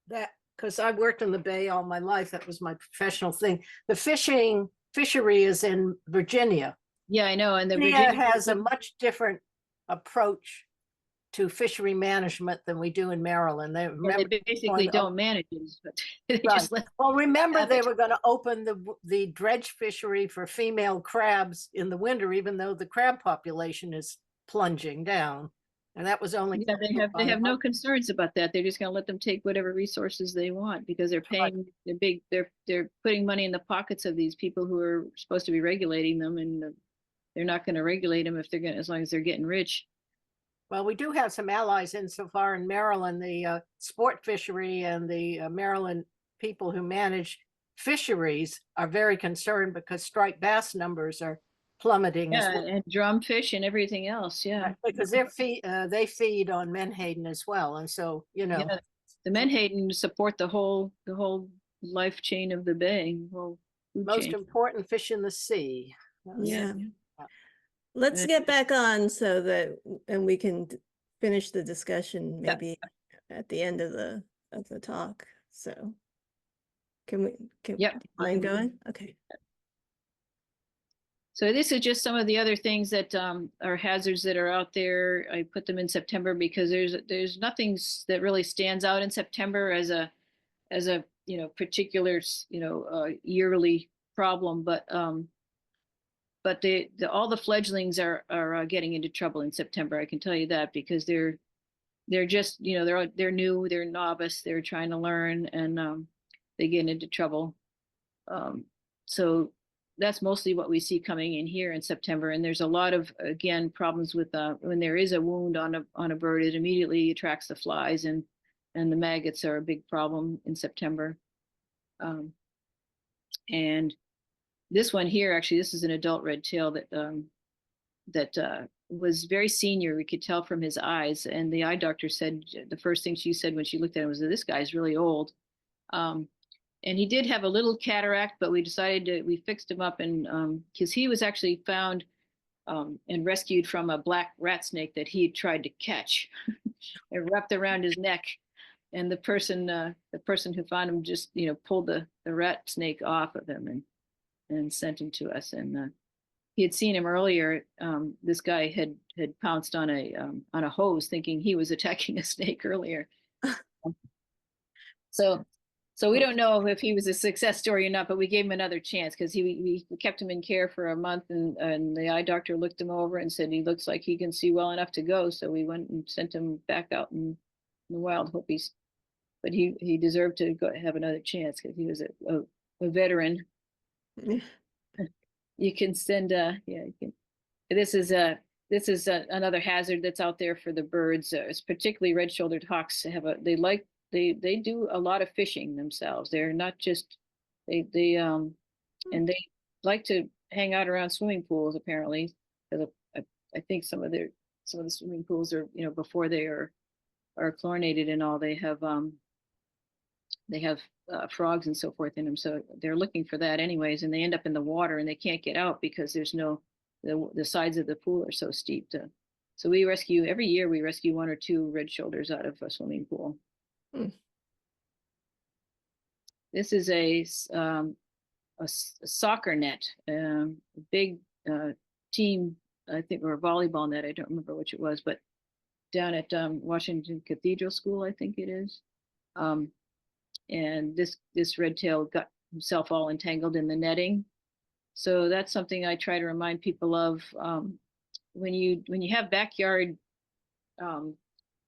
that, because I worked in the Bay all my life, that was my professional thing. The fishery is in Virginia. Yeah, I know. And the Virginia has a much different approach to fishery management than we do in Maryland. They basically don't manage it, but they just let. Well, remember they were going to open the dredge fishery for female crabs in the winter, even though the crab population is plunging down, and that was only. Yeah, they have no concerns about that. They're just going to let them take whatever resources they want because they're paying they're putting money in the pockets of these people who are supposed to be regulating them, and they're not going to regulate them as long as they're getting rich. Well, we do have some allies insofar in Maryland, the sport fishery and the Maryland people who manage fisheries are very concerned because striped bass numbers are plummeting. Yeah, and drumfish and everything else. Yeah, right, because they feed on menhaden as well, and so the menhaden support the whole life chain of the bay. Most important fish in the sea. Yeah. Let's get back on and we can finish the discussion maybe at the end of the talk. So can we mind going? Okay. So this is just some of the other things that are hazards that are out there. I put them in September because there's nothing that really stands out in September as a particular yearly problem, but all the fledglings are getting into trouble in September. I can tell you that because they're just they're new, they're novice, they're trying to learn, and they get into trouble. So that's mostly what we see coming in here in September. And there's a lot of problems with when there is a wound on a bird, it immediately attracts the flies, and the maggots are a big problem in September. And this one here, actually, this is an adult red tail that was very senior. We could tell from his eyes. And the eye doctor said, the first thing she said when she looked at him was, this guy's really old. And he did have a little cataract, but we decided we fixed him up, and because he was actually found and rescued from a black rat snake that he had tried to catch. It wrapped around his neck. And the person who found him just, pulled the rat snake off of him and sent him to us. And he had seen him earlier. This guy had pounced on a hose, thinking he was attacking a snake earlier. So we don't know if he was a success story or not, but we gave him another chance because we kept him in care for a month, and the eye doctor looked him over and said he looks like he can see well enough to go. So we went and sent him back out in the wild. But he deserved to go have another chance because he was a veteran. You can send you can. This is another hazard that's out there for the birds. It's particularly red-shouldered hawks they do a lot of fishing themselves. They're not just and they like to hang out around swimming pools apparently. Because I think some of the swimming pools are, before they are chlorinated and all, they have frogs and so forth in them. So they're looking for that anyways, and they end up in the water and they can't get out because there's the sides of the pool are so steep. So every year we rescue 1 or 2 red shoulders out of a swimming pool. This is a soccer net, big team, I think, or a volleyball net. I don't remember which it was, but down at Washington Cathedral School, I think it is. And this red tail got himself all entangled in the netting. So that's something I try to remind people of. When you have backyard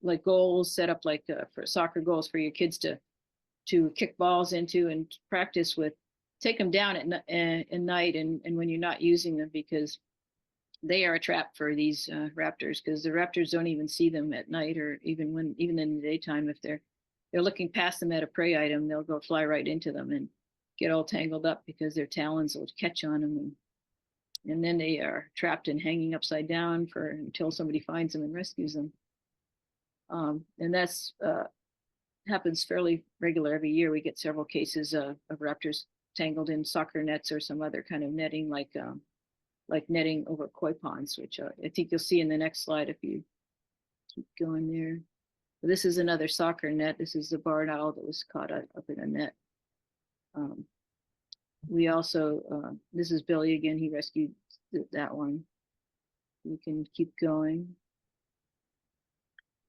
like goals set up, like for soccer goals for your kids to kick balls into and practice with, take them down at night and when you're not using them, because they are a trap for these raptors, because the raptors don't even see them at night, or even in the daytime. If they're looking past them at a prey item, they'll go fly right into them and get all tangled up because their talons will catch on them, and then they are trapped and hanging upside down until somebody finds them and rescues them. And that's happens fairly regular every year. We get several cases of raptors tangled in soccer nets or some other kind of netting, like netting over koi ponds, which I think you'll see in the next slide if you keep going there. This is another soccer net. This is the barred owl that was caught up in a net. We also, this is Billy again. He rescued that one. We can keep going.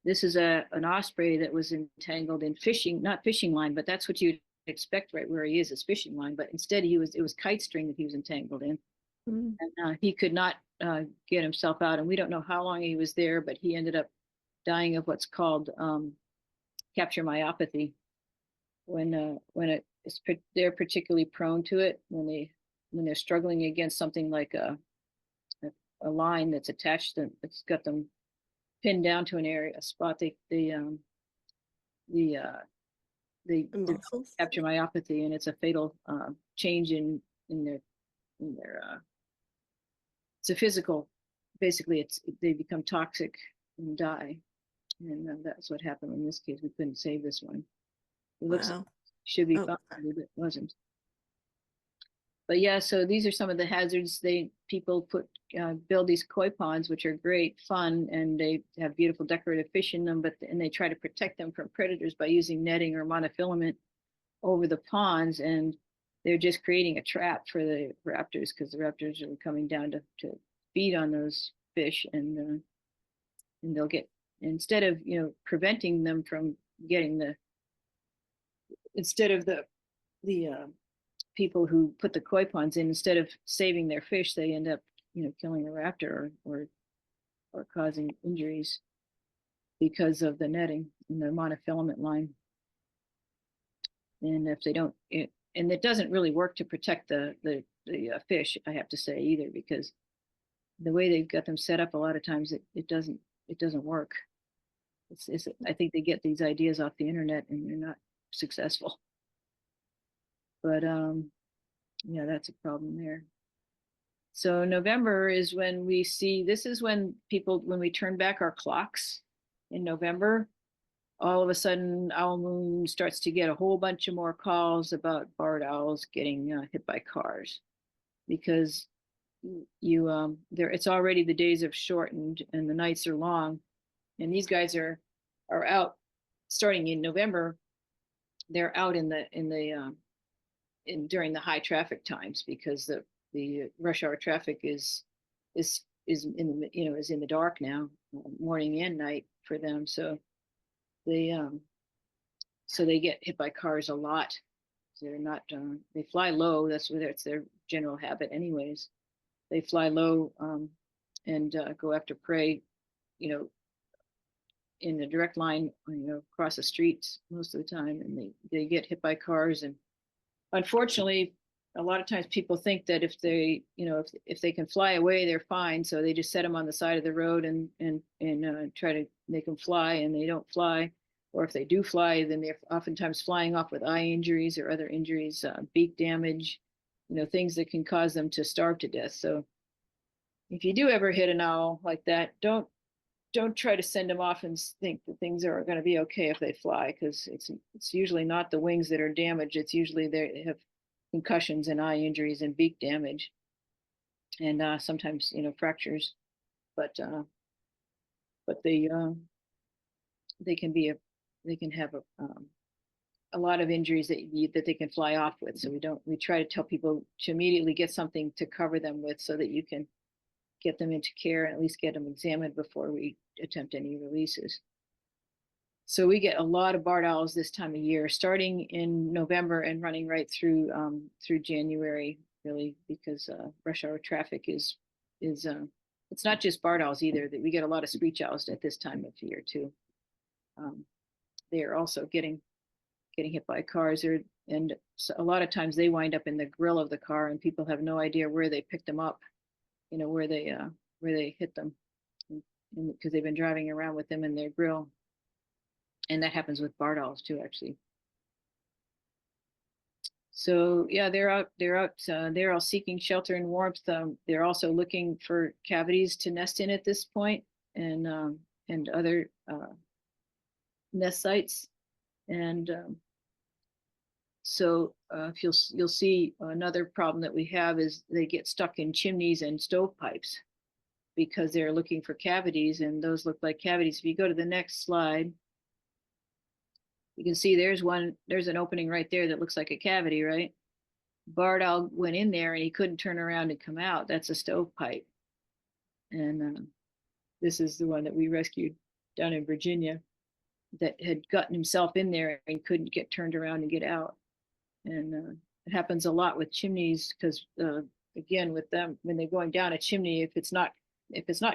This is an osprey that was entangled in not fishing line, but that's what you'd expect right where he is fishing line. But instead it was kite string that he was entangled in. And he could not get himself out. And we don't know how long he was there, but he ended up dying of what's called capture myopathy. They're particularly prone to it when they're struggling against something like a line that's attached to, it's got them pinned down to a spot. They capture myopathy, and it's a fatal change in their it's a physical, basically they become toxic and die, and that's what happened in this case. We couldn't save this one. It looks like it should be fine, but it wasn't. But yeah, so these are some of the hazards. People build these koi ponds, which are great fun, and they have beautiful decorative fish in them, and they try to protect them from predators by using netting or monofilament over the ponds, and they're just creating a trap for the raptors, because the raptors are coming down to feed on those fish, and they'll get, instead of preventing them from getting instead of the people who put the koi ponds in, instead of saving their fish, they end up killing a raptor or causing injuries because of the netting and the monofilament line. And if they don't, and it doesn't really work to protect the fish, I have to say, either, because the way they've got them set up, a lot of times it doesn't work. I think they get these ideas off the internet and they're not successful. But yeah, that's a problem there. So November is when we see, this is when we turn back our clocks in November, all of a sudden Owl Moon starts to get a whole bunch of more calls about barred owls getting hit by cars, because it's already, the days have shortened and the nights are long, and these guys are out starting in November. They're out during the high traffic times, because the rush hour traffic is in the, is in the dark now, morning and night for them. So they get hit by cars a lot. They're not, they fly low. That's where it's their general habit anyways. They fly low and go after prey, in a direct line, across the streets most of the time, and they get hit by cars. And unfortunately, a lot of times people think that if they, if they can fly away, they're fine. So they just set them on the side of the road and try to make them fly, and they don't fly. Or if they do fly, then they're oftentimes flying off with eye injuries or other injuries, beak damage, things that can cause them to starve to death. So if you do ever hit an owl like that, don't try to send them off and think that things are going to be okay if they fly, because it's usually not the wings that are damaged. It's usually they have concussions and eye injuries and beak damage, and sometimes fractures. But they can have a lot of injuries that they can fly off with. So we try to tell people to immediately get something to cover them with, so that you can get them into care and at least get them examined before we attempt any releases. So we get a lot of barred owls this time of year, starting in November and running right through January, really, because rush hour traffic is it's not just barred owls either. That we get a lot of screech owls at this time of year too. They are also getting hit by cars, and so a lot of times they wind up in the grill of the car, and people have no idea where they picked them up, where they hit them, because they've been driving around with them in their grill. And that happens with barred owls too, actually. So yeah, they're all seeking shelter and warmth. They're also looking for cavities to nest in at this point, and other nest sites. And so if you'll see, another problem that we have is they get stuck in chimneys and stovepipes because they're looking for cavities, and those look like cavities. If you go to the next slide, you can see there's an opening right there that looks like a cavity, right? Barred owl went in there and he couldn't turn around and come out. That's a stovepipe. And this is the one that we rescued down in Virginia that had gotten himself in there and couldn't get turned around and get out. And it happens a lot with chimneys because, again, with them, when they're going down a chimney, if it's not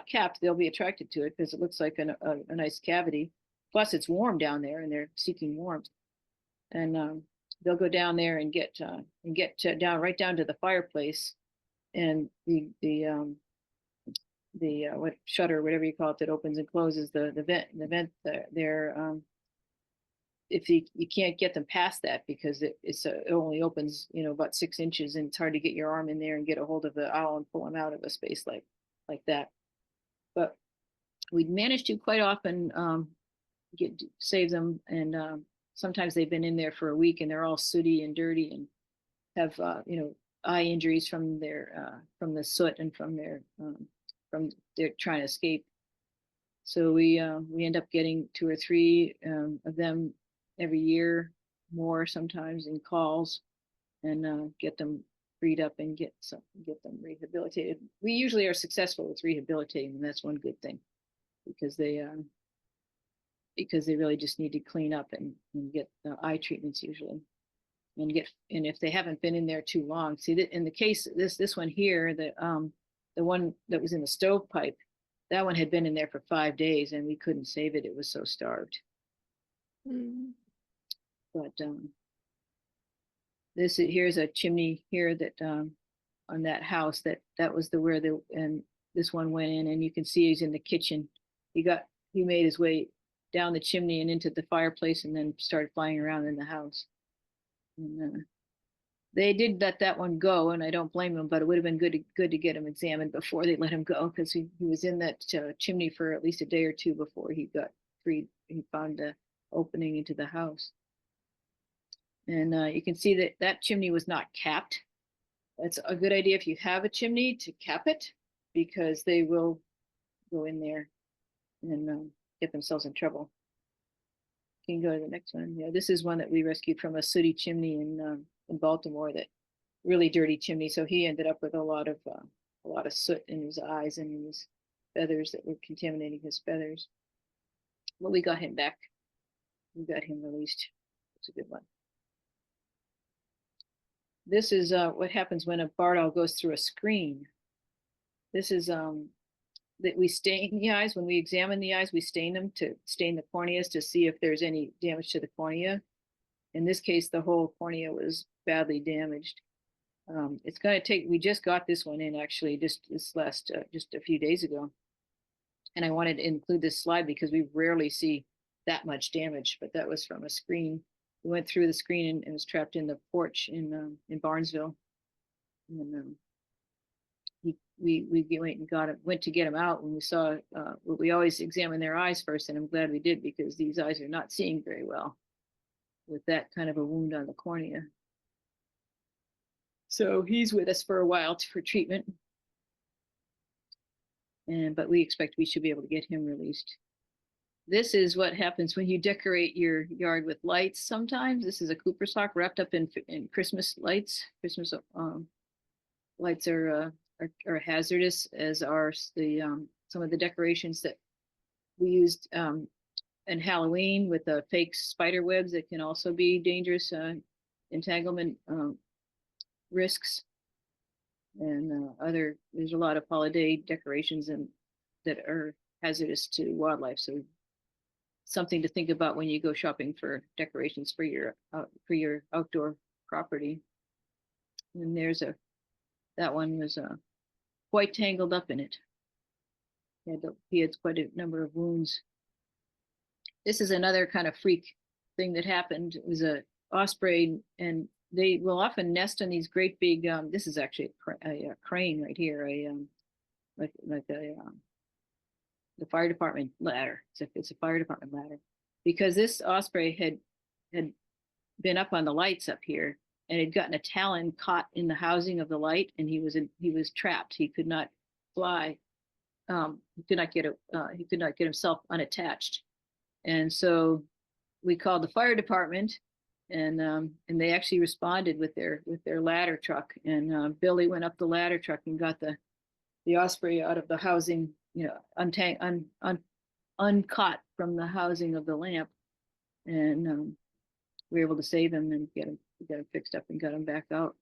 capped, they'll be attracted to it because it looks like a nice cavity. Plus, it's warm down there, and they're seeking warmth. And they'll go down there and get down right down to the fireplace, and the what shutter, whatever you call it, that opens and closes the vent there. If you can't get them past that because it only opens about 6 inches, and it's hard to get your arm in there and get a hold of the owl and pull them out of a space like that. But we managed to quite often save them, and sometimes they've been in there for a week and they're all sooty and dirty and have eye injuries from the soot and from their trying to escape. So we end up getting 2 or 3 of them every year, more sometimes, in calls, and get them freed up and get them rehabilitated. We usually are successful with rehabilitating them. That's one good thing, because they really just need to clean up and get eye treatments usually, and if they haven't been in there too long. See, that in the case this one here, the one that was in the stovepipe, that one had been in there for 5 days and we couldn't save it. It was so starved. But here's a chimney here that on that house that was and this one went in, and you can see he's in the kitchen. He made his way down the chimney and into the fireplace, and then started flying around in the house. And they did let that one go, and I don't blame them, but it would have been good to get him examined before they let him go, because he was in that chimney for at least a day or 2 before he got freed. He found the opening into the house. And you can see that chimney was not capped. That's a good idea if you have a chimney to cap it, because they will go in there and get themselves in trouble. You can go to the next one. Yeah, this is one that we rescued from a sooty chimney in Baltimore that really dirty chimney. So he ended up with a lot of soot in his eyes and in his feathers that were contaminating his feathers. But we got him back. We got him released. It's a good one. This is what happens when a barred owl goes through a screen. This is that we stain the eyes. When we examine the eyes, we stain them to stain the corneas to see if there's any damage to the cornea. In this case, the whole cornea was badly damaged. It's going to take, we just got this one in actually just a few days ago. And I wanted to include this slide because we rarely see that much damage, but that was from a screen. We went through the screen and was trapped in the porch in Barnesville. And we went to get him out when we saw, we always examine their eyes first, and I'm glad we did because these eyes are not seeing very well with that kind of a wound on the cornea. So he's with us for a while for treatment. But we expect we should be able to get him released. This is what happens when you decorate your yard with lights sometimes. This is a Cooper's hawk wrapped up in Christmas lights. Christmas lights are hazardous, as are some of the decorations that we used in Halloween with the fake spider webs that can also be dangerous entanglement risks. And there's a lot of holiday decorations that are hazardous to wildlife. So something to think about when you go shopping for decorations for your outdoor property. And that one was quite tangled up in it. He had quite a number of wounds. This is another kind of freak thing that happened. It was a osprey, and they will often nest on these great big. This is actually a crane right here, the fire department ladder. It's a fire department ladder, because this osprey had been up on the lights up here and had gotten a talon caught in the housing of the light, and he was trapped. He could not fly. He could not get himself unattached, and so we called the fire department. And they actually responded with their ladder truck, and Billy went up the ladder truck and got the osprey out of the housing, uncaught from the housing of the lamp, and we were able to save him and get him fixed up and got him back out.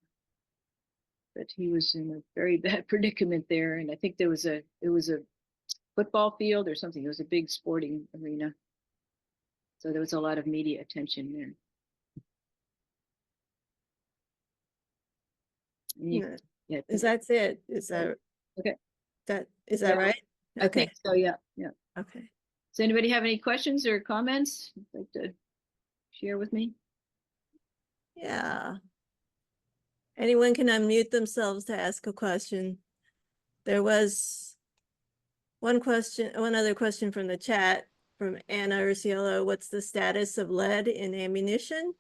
But he was in a very bad predicament there, and I think it was a football field or something. It was a big sporting arena, so there was a lot of media attention there. Yeah. Is that it? Is that okay? Is that right? Okay. I think so. Yeah. Okay. Does anybody have any questions or comments you'd like to share with me? Yeah. Anyone can unmute themselves to ask a question. There was one other question from the chat from Anna Ursiello. What's the status of lead in ammunition?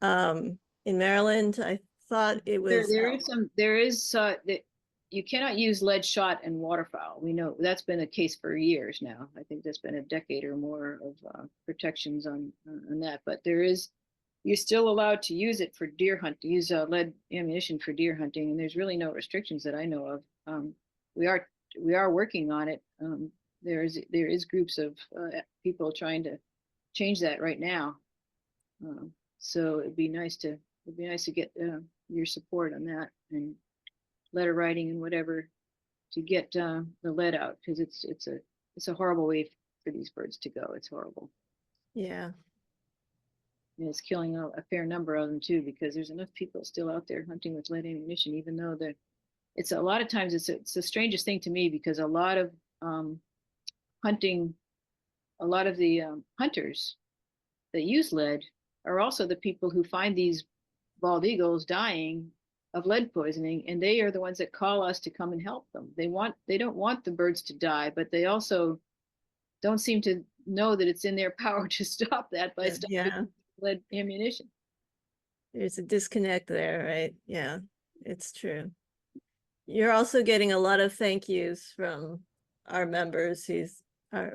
In Maryland, I thought it was. There is that you cannot use lead shot in waterfowl. We know that's been a case for years now. I think there's been a decade or more of protections on that. But you're still allowed to use it for deer hunt. Use lead ammunition for deer hunting, and there's really no restrictions that I know of. We are working on it. There is groups of people trying to change that right now. So it'd be nice to get your support on that, and letter writing and whatever to get the lead out, because it's a horrible way for these birds to go. It's horrible. Yeah. And it's killing a fair number of them too, because there's enough people still out there hunting with lead ammunition, even though it's a lot of times it's the strangest thing to me, because a lot of the hunters that use lead are also the people who find these bald eagles dying of lead poisoning, and they are the ones that call us to come and help them. They don't want the birds to die, but they also don't seem to know that it's in their power to stop that by stopping lead ammunition. There's a disconnect there, right? Yeah, it's true. You're also getting a lot of thank yous from our members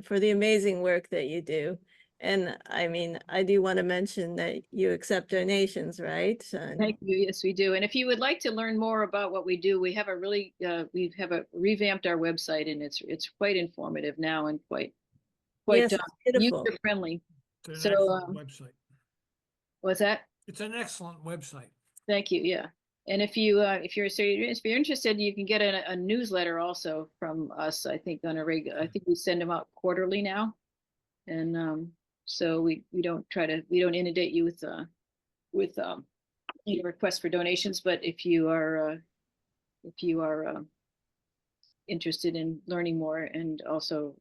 for the amazing work that you do. And I mean, I do want to mention that you accept donations, right? Thank you. Yes, we do. And if you would like to learn more about what we do, we have a really revamped our website, and it's quite informative now and quite Yes, it's beautiful. user friendly. It's an So, excellent website. What's that? It's an excellent website. Thank you. Yeah. And if you're interested, you can get a newsletter also from us. I think on a regular. I think we send them out quarterly now, and so we don't inundate you with requests for donations. But if you are interested in learning more and also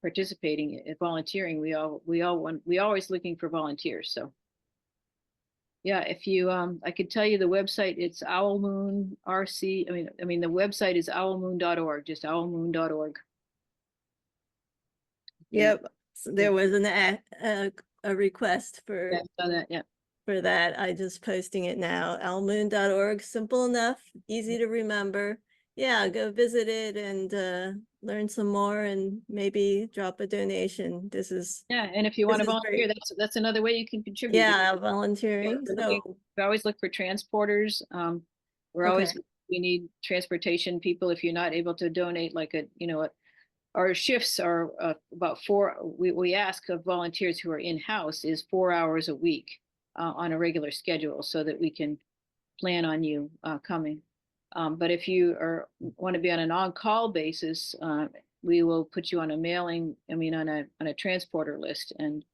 participating in volunteering, we always looking for volunteers. So. Yeah, if you, I could tell you the website, it's Owl Moon RC. I mean, the website is owlmoon.org, just owlmoon.org. Yep. So there was a request for Yeah, I saw that, yeah. for that. I just posting it now. owlmoon.org, simple enough, easy to remember. Yeah, go visit it and learn some more and maybe drop a donation. This is Yeah, and if you want to This is volunteer, great. that's another way you can contribute. yeah, volunteering. We always look for transporters. We're Okay. always, we need transportation people. If you're not able to donate, like our shifts are about we ask of volunteers who are in-house is 4 hours a week on a regular schedule so that we can plan on you coming. But if you want to be on an on-call basis, we will put you on a on a transporter list and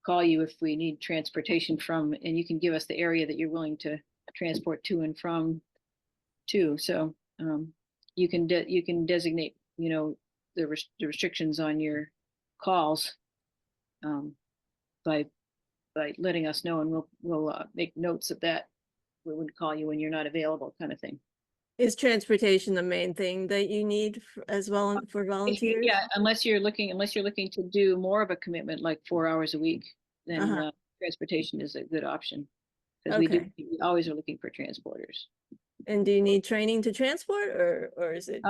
call you if we need transportation from, and you can give us the area that you're willing to transport to and from too. So you can designate, the restrictions on your calls by letting us know, and we'll make notes of that. We wouldn't call you when you're not available, kind of thing. Is transportation the main thing that you need for volunteers? Yeah, unless you're looking to do more of a commitment, like 4 hours a week, then transportation is a good option. Because Okay. we always are looking for transporters. And do you need training to transport or is it?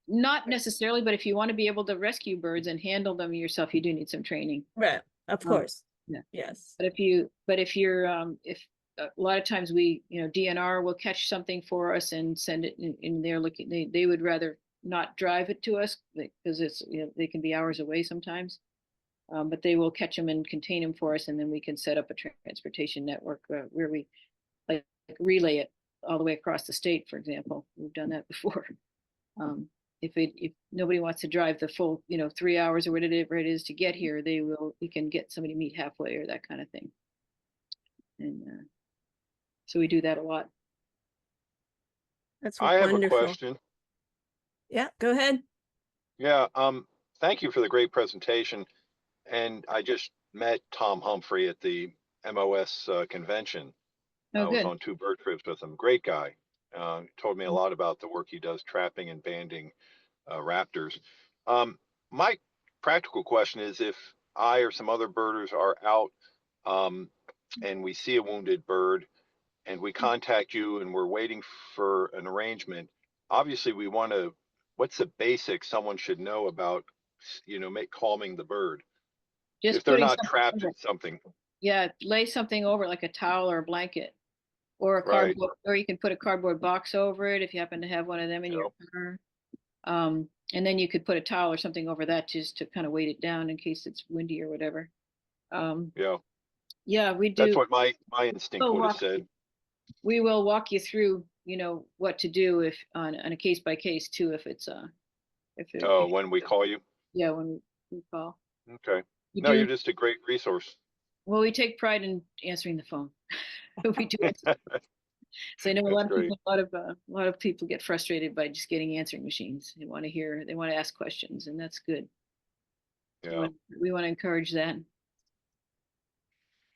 Not necessarily, but if you want to be able to rescue birds and handle them yourself, you do need some training. Right, of course. yeah. Yes. But if a lot of times DNR will catch something for us and send it in there looking, they would rather not drive it to us because it's, they can be hours away sometimes. But they will catch them and contain them for us, and then we can set up a transportation network where we like relay it all the way across the state, for example. We've done that before. If nobody wants to drive the full 3 hours or whatever it is to get here, we can get somebody to meet halfway or that kind of thing. And so we do that a lot. That's I have wonderful. a question. Yeah, go ahead. Yeah, thank you for the great presentation. And I just met Tom Humphrey at the MOS convention. Oh, I was good. on 2 bird trips with him. Great guy. Told me a lot about the work he does trapping and banding raptors. My practical question is, if I or some other birders are out and we see a wounded bird and we contact you and we're waiting for an arrangement, obviously we want to, what's the basics someone should know about, calming the bird? Just If they're putting not something trapped over in it. something. Yeah, lay something over it, like a towel or a blanket, or a Right. cardboard, or you can put a cardboard box over it if you happen to have one of them in your car. And then you could put a towel or something over that just to kind of weight it down in case it's windy or whatever. Yeah, Yeah, we do. that's what my instinct Oh, would have wow. said. We will walk you through, what to do if on a case by case too, if it's When we call you. yeah, when we call. Okay. You No, do. you're just a great resource. Well, we take pride in answering the phone. We do it. So I know a lot of That's people, a lot of people get frustrated by just getting answering machines. They want to ask questions, and that's good. Yeah. We want to encourage that.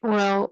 Well,